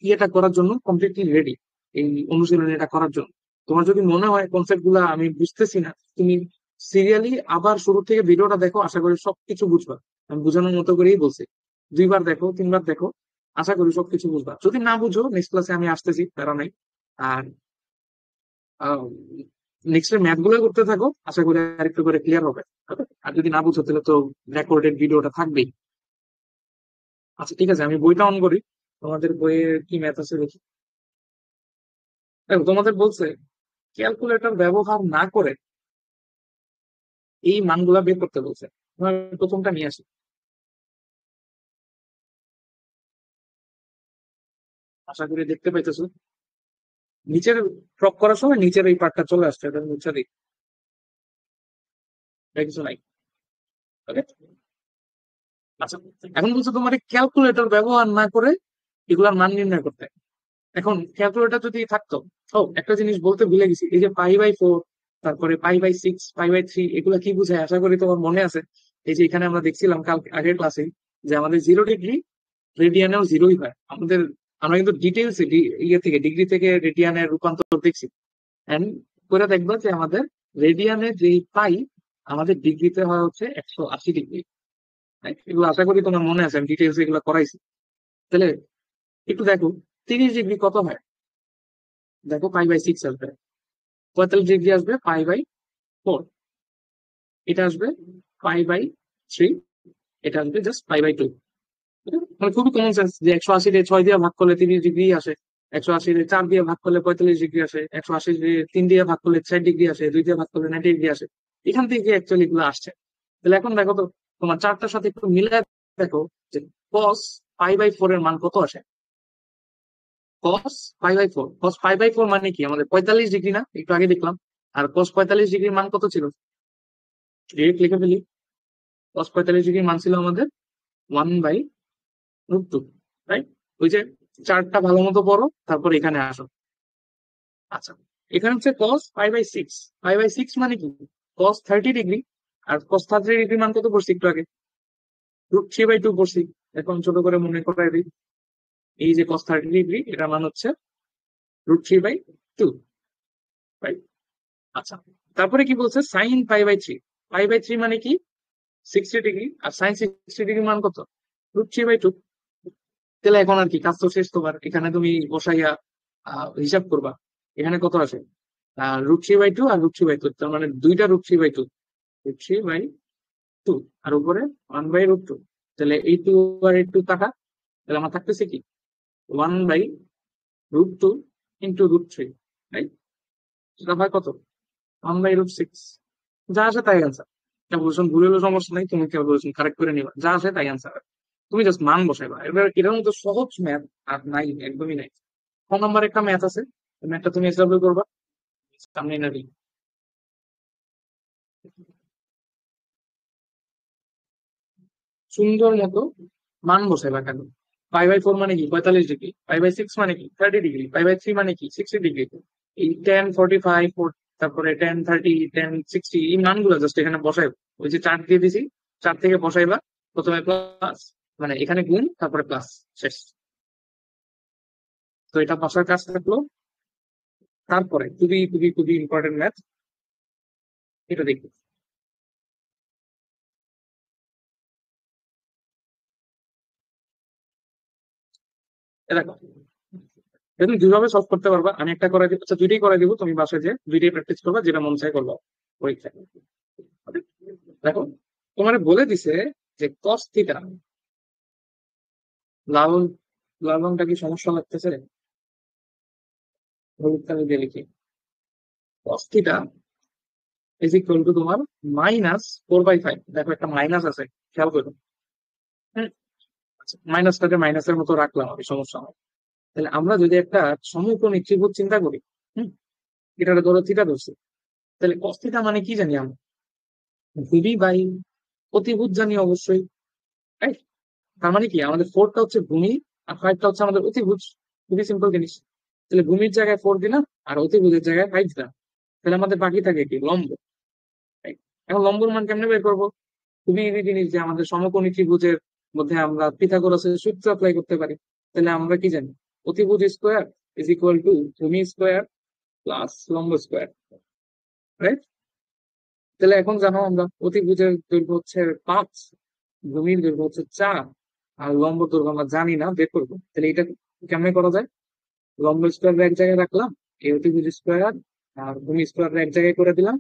ইয়েটা করার জন্য কমপ্লিটলি রেডি, এই অনুশীলন এটা করার জন্য। তোমার যদি মনে হয় কনসেপ্ট গুলা আমি বুঝতেছি না, তুমি সিরিয়ালি আবার শুরু থেকে ভিডিওটা দেখো, আশা করি সবকিছু বুঝবা। আমি বোঝানোর মতো করেই বলছি, 2বার দেখো, 3বার দেখো, আশা করি সবকিছু বুঝবা। যদি না বুঝো নেক্সট ক্লাসে আমি আসতেছি, প্যারা নাই। আর নেক্সট ম্যাথ গুলো করতে থাকো, আশা করি আরেকটু করে ক্লিয়ার হবে। Okay? আর যদি না বুঝো তাহলে তো রেকর্ডেড ভিডিওটা থাকবেই। আচ্ছা ঠিক আছে, আমি বইটা অন করি। তোমাদের বইয়ে কি ম্যাথ আছে দেখি। দেখো তোমাদের বলছে ক্যালকুলেটর ব্যবহার না করে এই মানগুলা বের করতে বলছে। তোমার প্রথমটা নিয়ে আসি, আশা করি দেখতে পাইতেছো। নিচের ক্রপ করার সময় নিচের এই পার্টটা চলে আসছে, এটা মুছে দিই, এটা কিছু নাই। ওকে, আচ্ছা, এখন বলছো তোমার ক্যালকুলেটর ব্যবহার না করে এগুলার মান নির্ণয় করতে। এখন ক্যালকুলেটর যদি থাকতো, ও একটা জিনিস বলতে ভুলে গেছি, এই যে পাই/4, তারপরে পাই/6, পাই/3, এগুলা কি বুঝায় আশা করি তোমার মনে আছে। এই যে এখানে আমরা দেখছিলাম কাল আগের ক্লাসে যে আমাদের 0 ডিগ্রি রেডিয়ানেও 0ই হয় আমাদের। আমরা কিন্তু ডিটেলস ইয়ে থেকে ডিগ্রি থেকে রেডিয়ানের রূপান্তর দেখছি। এন্ড করে দেখবো যে আমাদের রেডিয়ানের যে পাই আমাদের ডিগ্রিতে হয় হচ্ছে 180 ডিগ্রি। এগুলো আশা করি তোমার মনে আছে, আমি ডিটেলস এগুলো করাইছি। তাহলে একটু দেখো 30 ডিগ্রি কত হয়, দেখো পাই/6 আসবে, 45 ডিগ্রি আসবে পাই/4, এটা আসবে পাই/3, এটা আসবে জাস্ট পাই/2। মানে খুবই কমন সেন্স যে 180 দিয়ে 6 দিয়ে ভাগ করলে 30 ডিগ্রি আসে, 180 দিয়ে 4 দিয়ে ভাগ করলে 45 ডিগ্রি আসে, 180 দিয়ে 3 দিয়ে ভাগ করলে 60 ডিগ্রি আসে, 2 দিয়ে ভাগ করলে 90 ডিগ্রি আসে। এখান থেকে অ্যাকচুয়ালি এগুলো আসছে। তাহলে এখন দেখো তো, তোমার চারটার সাথে একটু মিলে দেখো যে কস পাই/4 এর মান কত আসে। কস পাই/4 মানে কি, আমাদের 45 ডিগ্রি না, একটু আগে দেখলাম। আর কস 45 ডিগ্রির মান কত ছিল, ডিরেক্ট লিখে ফেলি। কস 45 ডিগ্রির মান ছিল আমাদের 1/√2, রাইট? ওই যে চার্টটা ভালো মতো পড়ো, তারপর এখানে আসো। আচ্ছা, এখানে হচ্ছে কস পাই/6, পাই/6 মানে কি, কস 30 ডিগ্রি। আর কস 30 ডিগ্রির মান কত পড়ছি একটু আগে, √3/2 পড়ছি। এখন ছোট করে মনে করাই দিই, এই যে কস 30 ডিগ্রি এটার মান হচ্ছে √3/2, রাইট? আচ্ছা, তারপরে কি বলছে, সাইন পাই/3, পাই/3 মানে কি 60 ডিগ্রি, আর সাইন 60 ডিগ্রি মান কত, √3/2। তাহলে এখন আর কি, কাজ তো শেষ তোমার, এখানে তুমি বসাইয়া হিসাব করবা, এখানে কত আসে, √3/2 আর √3/2, তার মানে দুইটা √3/2, √3/2, আর উপরে 1/√2। তাহলে এই 2 আর এই 2 টাকা, তাহলে আমার থাকতেছে কি 1/√2 ইন্টু √3, রাইট? সেটা হয় কত? 1/√6। যা আসে তাই অ্যান্সার। ক্যালকুলেশন ভুল হলেও সমস্যা নেই, তুমি ক্যালকুলেশন কারেক্ট করে নিবা, যা আসে তাই অ্যান্সার। তুমি জাস্ট মান বসাইবা। এবার এটার মতো সহজ ম্যাথ আর নাই, একদমই নাই। ক নাম্বার একটা ম্যাথ আছে, ম্যাথটা তুমি এসডব্লিউ করবা সামনে না দিই। সুন্দর মতো মান বসাইবা কেন? 5/4 মানে কি 45 ডিগ্রি, 5/6 মানে কি 30 ডিগ্রি, 5/3 মানে কি 60 ডিগ্রি। এই 10, 45, তারপরে 10, 30, 10, 60, এই মানগুলো জাস্ট এখানে বসাইবা। ওই যে চার্ট দিয়ে দিছি, চার্ট থেকে বসাইবা। প্রথমে প্লাস, মানে এখানে গুণ, তারপরে প্লাস, শেষ। তো এটা বসার কাজ থাকলো। তারপরে খুবই খুবই খুবই ইম্পর্টেন্ট ম্যাথ, এটা দেখি। এ দেখো, এটা তুমি দুইভাবে সলভ করতে পারবা। আমি একটা করে দিব, আচ্ছা দুইটাই করে দিব, তুমি বাসায় যে দুইটাই প্র্যাকটিস করবা, যেটা মন চায় করবা পরীক্ষায়। দেখো, তোমার বলে দিছে যে cos থিটা, লাল লাল রংটা কি সমস্যা লাগতেছে? হলুদ কালি দিয়ে লিখি। cos theta is equal two তোমার -4/5। দেখো একটা মাইনাস আছে, খেয়াল করো। মাইনাসটাকে মাইনাসের মতো রাখলাম আমি, সমস্যা নাই। তাহলে আমরা যদি একটা সমকোণী ত্রিভুজ চিন্তা করি, হম, এটা ধরো থিটা ধরছি, তাহলে cos থিটা মানে কি জানি আমরা? ভূমি বাই অতিভুজ জানি অবশ্যই, রাইট? তার মানে কি আমাদের 4টা হচ্ছে ভূমি আর 5টা হচ্ছে আমাদের অতিভুজ। খুবই সিম্পল জিনিস। তাহলে ভূমির জায়গায় 4 দিলাম আর অতিভুজের জায়গায় 5 দিলাম, তাহলে আমাদের বাকি থাকে কি? লম্ব, right? এখন লম্বর মান কেমনে বের করবো? খুবই ইজি জিনিস, যে আমাদের সমকোণী ত্রিভুজের মধ্যে আমরা পিথাগোরাসের সূত্র অ্যাপ্লাই করতে পারি। তাহলে আমরা কি জানি? অতিভুজ স্কোয়ার ইজ ইকুয়াল টু ভূমি স্কোয়ার প্লাস লম্ব স্কোয়ার, রাইট? তাহলে এখন জানো আমরা অতিভুজের দৈর্ঘ্য হচ্ছে 5, ভূমির দৈর্ঘ্য হচ্ছে 4, আর লম্ব দৈর্ঘ্য আমরা জানি না, বের করবো। তাহলে এটা কেমনে করা যায়? লম্ব স্কোয়ার এক জায়গায় রাখলাম, এই অতিভুজ স্কোয়ার আর ভূমি স্কোয়ার এক জায়গায় করে দিলাম।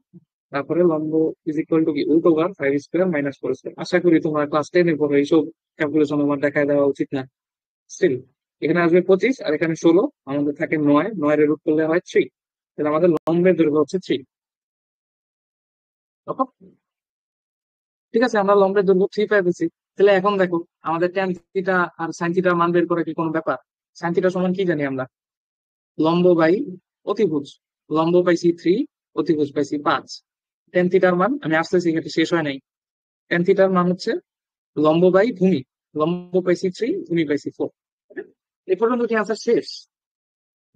তারপরে লম্ব ইজ ইকুয়াল টু কি √5² - 4²। আশা করি তোমার ক্লাস 10-এর পরে এইসব ক্যালকুলেশন আমার দেখায় দেওয়া উচিত না। স্টিল এখানে আসবে 25 আর এখানে 16, আমাদের থাকে 9, 9 এর রুট করলে হয় 3। তাহলে আমাদের লম্বের দৈর্ঘ্য হচ্ছে 3। ঠিক আছে, আমরা লম্বের দৈর্ঘ্য 3 পেয়েছি। তাহলে এখন দেখো, আমাদের ট্যান থিটা আর সাইন থিটার মান বের করা কি কোনো ব্যাপার? সাইন থিটা সমান কি জানি আমরা? লম্ব বাই অতিভুজ। লম্ব পাইছি 3, অতিভুজ পাইছি 5। ট্যান থিটার মান আমি আসতেছি, এটা শেষ হয় নাই। ট্যান থিটার মান হচ্ছে লম্ব বাই ভূমি। লম্ব পাইছি 3, ভূমি পাইছি 4। এই পর্যন্ত কি আনসার শেষ?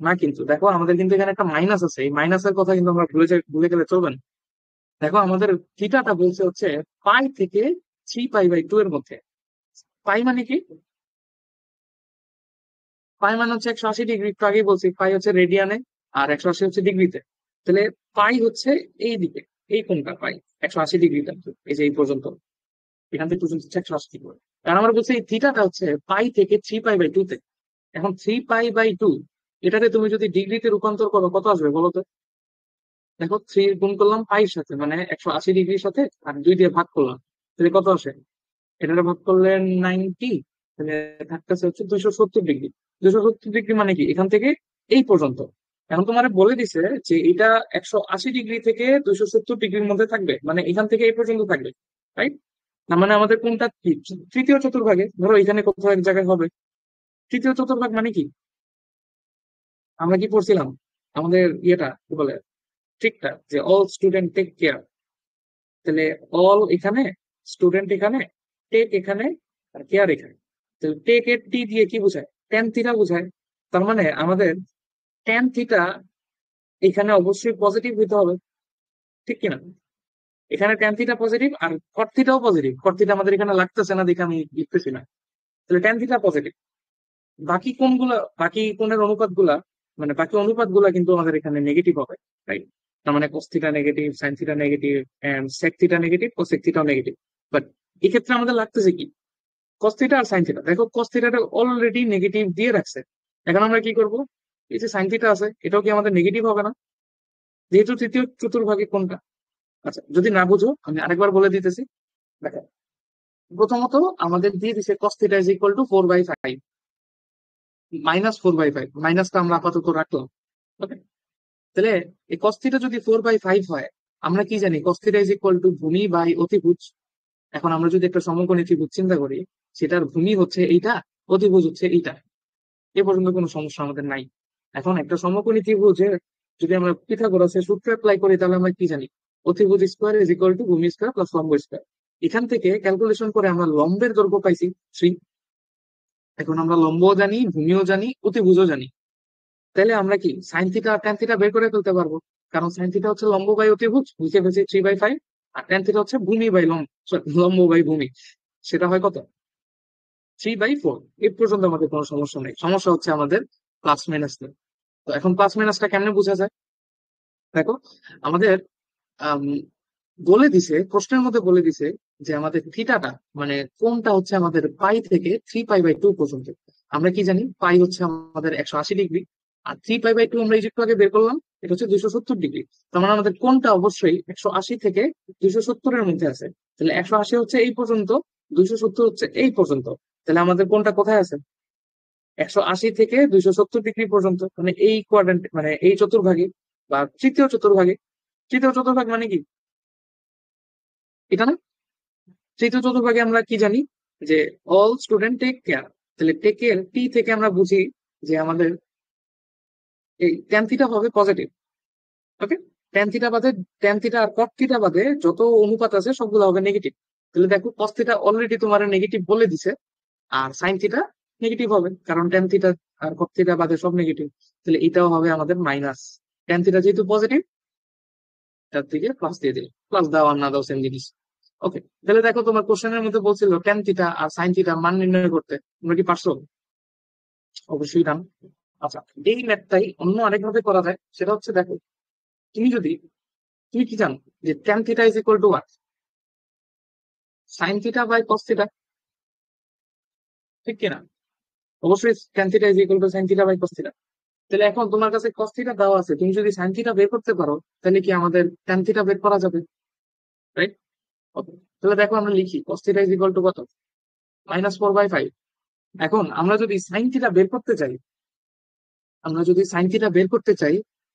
না, কিন্তু দেখো আমাদের কিন্তু এখানে একটা মাইনাস আছে, এই মাইনাসের কথা কিন্তু আমরা ভুলে গেলে চলবে না। দেখো আমাদের থিটাটা বলছে হচ্ছে পাই থেকে 3π/2 এর মধ্যে। পাই মানে কি? পাই মানে হচ্ছে 180 ডিগ্রি, একটু আগেই বলছি পাই হচ্ছে রেডিয়ানে আর 180 হচ্ছে ডিগ্রিতে। তাহলে পাই হচ্ছে এই দিকে, এই কোনটা পাই 180 ডিগ্রিটা, এই যে এই পর্যন্ত, এখান থেকে পর্যন্ত হচ্ছে 180 ডিগ্রি। কারণ আমরা বলছি এই থিটাটা হচ্ছে পাই থেকে 3π/2 তে। এখন 3π/2 এটাকে তুমি যদি ডিগ্রিতে রূপান্তর করো কত আসবে বলো তো? দেখো 3 গুণ করলাম পাইর সাথে, মানে 180 ডিগ্রির সাথে, আর 2 দিয়ে ভাগ করলাম, তাহলে কত আসে? এটা ভাগ করলে 90, তাহলে থাকতেছে হচ্ছে 270 ডিগ্রি। 270 ডিগ্রি মানে কি এখান থেকে এই পর্যন্ত। এখন তোমার বলে দিছে যে এটা 180 ডিগ্রি থেকে 270 ডিগ্রির মধ্যে থাকবে, মানে এখান থেকে এই পর্যন্ত থাকবে, রাইট? না মানে আমাদের কোনটা কি? তৃতীয় চতুর্ভাগে, ধরো এখানে কোথাও এক জায়গায় হবে। তৃতীয় চতুর্ভাগ মানে কি? আমরা কি পড়ছিলাম আমাদের ইয়েটা কি বলে, ঠিকটা, যে অল স্টুডেন্ট টেক কেয়ার। তাহলে অল এখানে, স্টুডেন্ট এখানে, টেক এখানে, আর কেয়ার এখানে। তাহলে টেক এর টি দিয়ে কি বোঝায়? ট্যান থিটা বোঝায়। তার মানে আমাদের ট্যান থিটা এখানে অবশ্যই পজিটিভ হইতে হবে, ঠিক কিনা? এখানে ট্যান থিটা পজিটিভ আর কট থিটাও পজিটিভ। কট থিটা আমাদের এখানে লাগতেছে না দেখে আমি লিখতেছি না। তাহলে ট্যান থিটা পজিটিভ। বাকি কোনগুলা, বাকি কোণের অনুপাত গুলা, মানে বাকি অনুপাত গুলা কিন্তু আমাদের এখানে নেগেটিভ হবে, রাইট? তার মানে cos theta negative, sine theta negative, and sec theta negative, cosec থিটাও নেগেটিভ। বাট এই ক্ষেত্রে আমাদের লাগতেছে কি? cos থিটা আর সাইন থিটা। দেখো cos থিটাটা অলরেডি নেগেটিভ দিয়ে রাখছে। এখন আমরা কি করব? এই যে সাইন থিটা আছে, এটাও কি আমাদের নেগেটিভ হবে না? যেহেতু তৃতীয় চতুর্ভাগে কোনটা। আচ্ছা যদি না বুঝো আমি আরেকবার বলে দিতেছি। দেখো, প্রথমত আমাদের দিয়ে দিছে cos theta is equal two 4/5। -4/5, মাইনাসটা আমরা আপাতত রাখলাম। ওকে, তাহলে এই cos থিটা যদি 4/5 হয়, আমরা কি জানি cos theta is equal two ভূমি বাই অতিভুজ। এখন আমরা যদি একটা সমকোণী ত্রিভুজ চিন্তা করি, সেটার ভূমি হচ্ছে এইটা, অতিভুজ হচ্ছে এইটা, এ পর্যন্ত কোনো সমস্যা আমাদের নাই। এখন একটা সমকোণী ত্রিভুজে যদি আমরা পিথাগোরাসের সূত্র অ্যাপ্লাই করি, তাহলে আমরা কি জানি, অতিভুজ স্কোয়ার ইজ ইকুয়াল টু ভূমি স্কোয়ার প্লাস লম্ব স্কোয়ার। এখান থেকে ক্যালকুলেশন করে আমরা লম্বের দৈর্ঘ্য পাইছি 3। এখন আমরা লম্বও জানি, ভূমিও জানি, অতিভুজও জানি। তাহলে আমরা কি সাইন থিটা আর ট্যান থিটা বের করে ফেলতে পারবো, কারণ সাইন থিটা হচ্ছে লম্ব বাই অতিভুজ, লিখে ফেলছি 3/5, আর ট্যান থিটা হচ্ছে ভূমি বাই লম্ব, sorry, লম্ব বাই ভূমি, সেটা হয় কত, 3/4। এর পর্যন্ত আমাদের কোনো সমস্যা নেই, সমস্যা হচ্ছে আমাদের প্লাস মাইনাস। তো এখন প্লাস মাইনাসটা কেমনে বোঝা যায়? দেখো, আমাদের আম, বলে দিছে, প্রশ্নের মধ্যে বলে দিছে যে আমাদের থিটাটা, মানে কোণটা হচ্ছে আমাদের π থেকে 3π/2 পর্যন্ত। আমরা কি জানি, পাই হচ্ছে আমাদের 180 ডিগ্রি, আর 3π/2 আমরা এই যে একটু আগে বের করলাম, এটা হচ্ছে 270 ডিগ্রি। তার মানে আমাদের কোণটা অবশ্যই 180 থেকে 270-এর মধ্যে আছে। তাহলে 180 হচ্ছে এই পর্যন্ত, 270 হচ্ছে এই পর্যন্ত। তাহলে আমাদের কোণটা কোথায় আছে? 180 থেকে 270 ডিগ্রি পর্যন্ত, মানে এই কোয়াড্রেন্ট, মানে এই চতুর্ভাগে বা তৃতীয় চতুর্ভাগে। তৃতীয় চতুর্ভাগ মানে কি, এটা না? তৃতীয় চতুর্ভাগে আমরা কি জানি, যে অল স্টুডেন্ট টেক কেয়ার। তাহলে টেক কেয়ার টি থেকে আমরা বুঝি যে আমাদের এই ট্যান থিটা হবে পজিটিভ। ওকে, ট্যান থিটা বাদে, ট্যান থিটা আর কট থিটা বাদে যত অনুপাত আছে সবগুলো হবে নেগেটিভ। তাহলে দেখো, কস থিটা অলরেডি তোমার নেগেটিভ বলে দিছে, আর সাইন থিটা নেগেটিভ হবে, কারণ ট্যান থিটা আর কট থিটা বাদে সব নেগেটিভ। তাহলে এটাও হবে আমাদের মাইনাস। ট্যান থিটা যেহেতু পজিটিভ, তার দিকে প্লাস দিয়ে দিলে, প্লাস দাও আর না দাও সেম জিনিস। ওকে, তাহলে দেখো, তোমার কোশ্চেনের মধ্যে বলছিল ট্যান থিটা আর সাইন থিটা মান নির্ণয় করতে, তোমরা কি পারছো? অবশ্যই ডান। আচ্ছা, এই ম্যাথটাই অন্য আরেকভাবে করা যায়, সেটা হচ্ছে দেখো, তুমি যদি, তুমি কি জানো যে tan theta is equal to what, sine theta by cos theta, ঠিক কিনা? অবশ্যই tan theta is equal to sine theta by cos theta. তাহলে এখন তোমার কাছে কস থিটা দেওয়া আছে, তুমি যদি সাইন থিটা বের করতে পারো, তাহলে কি আমাদের ট্যান থিটা বের করা যাবে, রাইট? ওকে, তাহলে দেখো আমরা লিখি cos theta is equal two কত, -4/5। এখন আমরা যদি সাইন থিটা বের করতে চাই, আমরা যদি সাইন থিটা বের করতে চাই,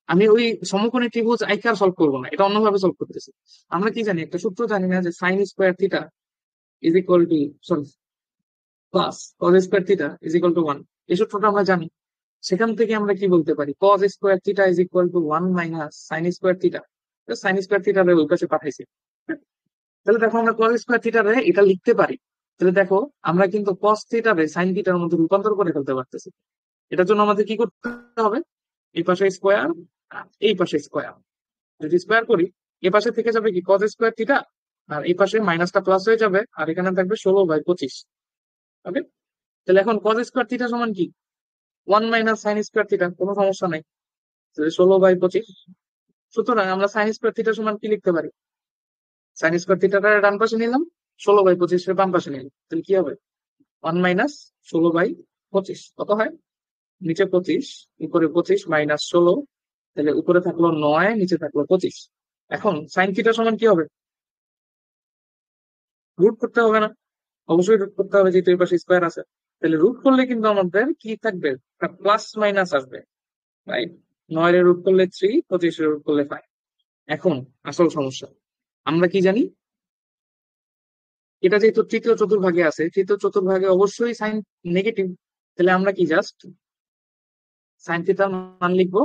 আমি ওই সমকোণী ত্রিভুজ আইকার সলভ করবো না, এটা অন্যভাবে সলভ করতেছি। আমরা কি জানি, একটা সূত্র জানি না, যে sine square theta is equal two, sorry, plus cos square theta is equal two 1। এই সূত্রটা আমরা জানি। সেখান থেকে আমরা কি বলতে পারি, cos square theta is equal two 1 minus sine square theta. Sine square theta ওই পাশে পাঠাইছি। তাহলে দেখো, আমরা কজ স্কোয়ার থিটারে এটা লিখতে পারি। তাহলে দেখো, আমরা কিন্তু কস থিটারে সাইন থিটার মধ্যে রূপান্তর করে ফেলতে পারতেছি। এটার জন্য আমাদের কি করতে হবে, এই পাশে স্কোয়ার, এই পাশে স্কোয়ার, যদি স্কোয়ার করি, এ পাশে থেকে যাবে কি কজ স্কোয়ার থিটা, আর এই পাশে মাইনাসটা প্লাস হয়ে যাবে, আর এখানে থাকবে 16/25। ওকে, তাহলে এখন কজ স্কোয়ার থিটা সমান কি, 1 মাইনাস সাইন স্কোয়ার থিটা, কোনো সমস্যা নাই, 16/25। সুতরাং আমরা সাইন স্কোয়ার থিটা সমান কি লিখতে পারি, সাইন স্কোয়ার থিটাটা ডান পাশে নিলাম, 16/25 বাম পাশে নিলাম, তাহলে কি হবে, 1 মাইনাস 16/25 কত হয়, নিচে 25, উপরে 25 মাইনাস 16, তাহলে উপরে থাকলো 9, নিচে থাকলো 25। এখন সাইন থিটা সমান কি হবে, রুট করতে হবে না? অবশ্যই রুট করতে হবে, যেহেতু এই পাশে স্কোয়ার আছে। তাহলে রুট করলে কিন্তু আমাদের কি থাকবে, প্লাস মাইনাস আসবে, রাইট? 9 এর রুট করলে 3, 25 এর রুট করলে 5। এখন আসল সমস্যা, আমরা কি জানি, এটা যেহেতু তৃতীয় চতুর্ভাগে আছে, তৃতীয় চতুর্ভাগে অবশ্যই সাইন নেগেটিভ। তাহলে আমরা কি জাস্ট সাইন থিটার মান লিখবো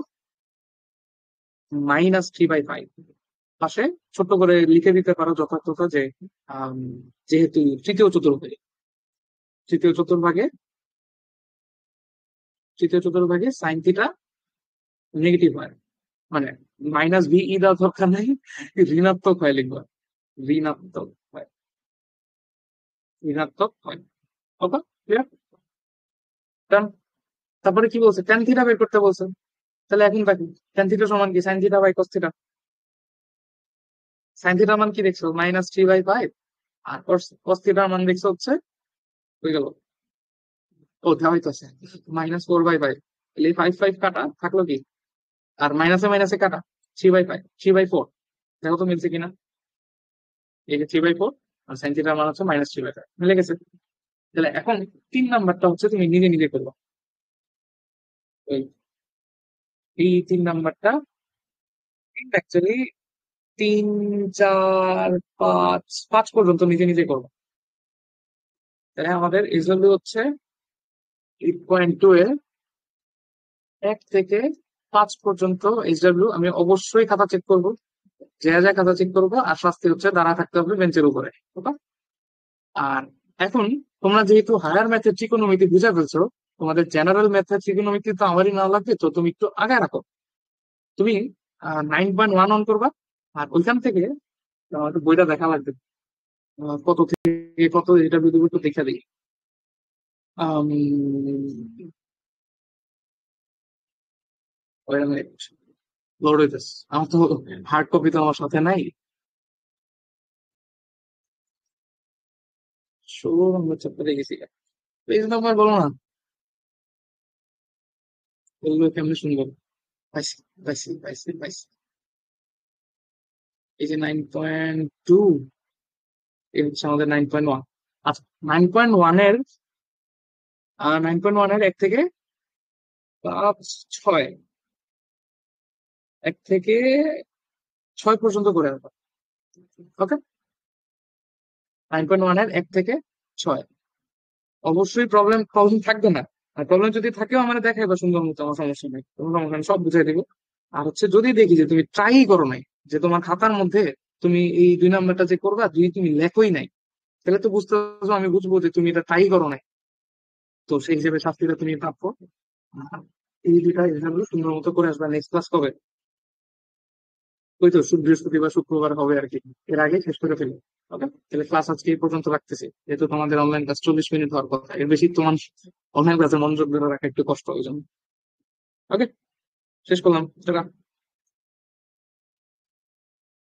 -3/5। পাশে ছোট্ট করে লিখে দিতে পারো যথাযথ, যে আম, যেহেতু তৃতীয় চতুর্ভাগে, তৃতীয় চতুর্ভাগে, তৃতীয় চতুর্ভাগে সাইন থিটা নেগেটিভ হয়, মানে -VE দেওয়ার দরকার নাই, ঋণাত্মক হয় লিখবো, ঋণাত্মক হয়, ঋণাত্মক হয়। ওকে, ক্লিয়ার? তারপরে কি বলছে, ট্যান থিটা বের করতে বলছে। তাহলে এখন দেখো, ট্যান থিটা সমান কি, sine theta by cos theta. Sine থিটার মান কি দেখছো, -3/5, আর কস থিটার মান দেখছো হচ্ছে, হয়ে গেল, ও দেওয়া হইতেছে -4/5। তাহলে এই 5 কাটা থাকলো কি, আর মাইনাসে মাইনাসে কাটা, 3/5, 3/4। দেখো তো মিলছে কিনা, এই যে 3/4, আর সাইন থিটার মান হচ্ছে -3/5, মিলে গেছে। তাহলে এখন 3 নাম্বারটা হচ্ছে তুমি নিজে নিজে করবো। ওই এই 3 নাম্বারটা অ্যাকচুয়ালি 3 4 5 পর্যন্ত নিজে নিজে করবো। তাহলে আমাদের এক্সাম্পল হচ্ছে 8.2 এ 1 থেকে 5 পর্যন্ত এইচডাব্লিউ আমি অবশ্যই খাতা চেক করবো, যে যা খাতা চেক করবো, আর শাস্তি হচ্ছে দাঁড়া থাকতে হবে বেঞ্চের উপরে। ওকে? আর এখন তোমরা যেহেতু হায়ার ম্যাথের ত্রিকোণমিতি বুঝে ফেলছো, তোমাদের জেনারেল ম্যাথের ত্রিকোণমিতি তো আমারই না লাগবে, তো তুমি একটু আগে রাখো। তুমি 9.1 অন করবা, আর ওইখান থেকে আমাদের বইটা দেখা লাগবে। কত থেকে কত এটা যদি একটু দেখে দিই। লোড হইতেছে, আমার তো হার্ড কপি তো আমার সাথে নাই। 16 নম্বর চ্যাপ্টারে গেছি, পেজ নাম্বার বলো না, বললো কেমনি শুনবো। পাইছি, পাইছি। এই যে 9.2, এই হচ্ছে আমাদের 9.1। আচ্ছা, 9.1 এর 9.1 এর 1 থেকে 5 6, 1 থেকে 6 পর্যন্ত করে রাখো। ওকে? 9.1 এর 1 থেকে 6 অবশ্যই প্রবলেম প্রবলেম থাকবে না। আর প্রবলেম যদি থাকেও আমার দেখাইবা সুন্দর মতো, আমার সমস্যা নেই, কোনো সমস্যা নেই, সব বুঝাই দিবো। আর হচ্ছে যদি দেখি যে তুমি ট্রাই করো নাই, যে তোমার খাতার মধ্যে তুমি এই 2 নাম্বারটা যে করবা যদি তুমি লেখোই নাই, তাহলে তো বুঝতে পারছো, আমি বুঝবো যে তুমি এটা ট্রাই করো নাই। তো সেই হিসেবে শাস্তিটা তুমি প্রাপ্য। আর এই 2টা এক্সাম্পল সুন্দর মতো করে আসবা। নেক্সট ক্লাস কবে? ওই তো বৃহস্পতিবার শুক্রবার হবে আর কি, এর আগে শেষ করে ফেলি। ওকে? তাহলে ক্লাস আজকে এই পর্যন্ত রাখতেছি, যেহেতু তোমাদের অনলাইন ক্লাস 40 মিনিট হওয়ার কথা, এর বেশি তোমার অনলাইন ক্লাসে মনোযোগ ধরে রাখা একটু কষ্ট, ওই জন্য। ওকে, শেষ করলাম, টাটা।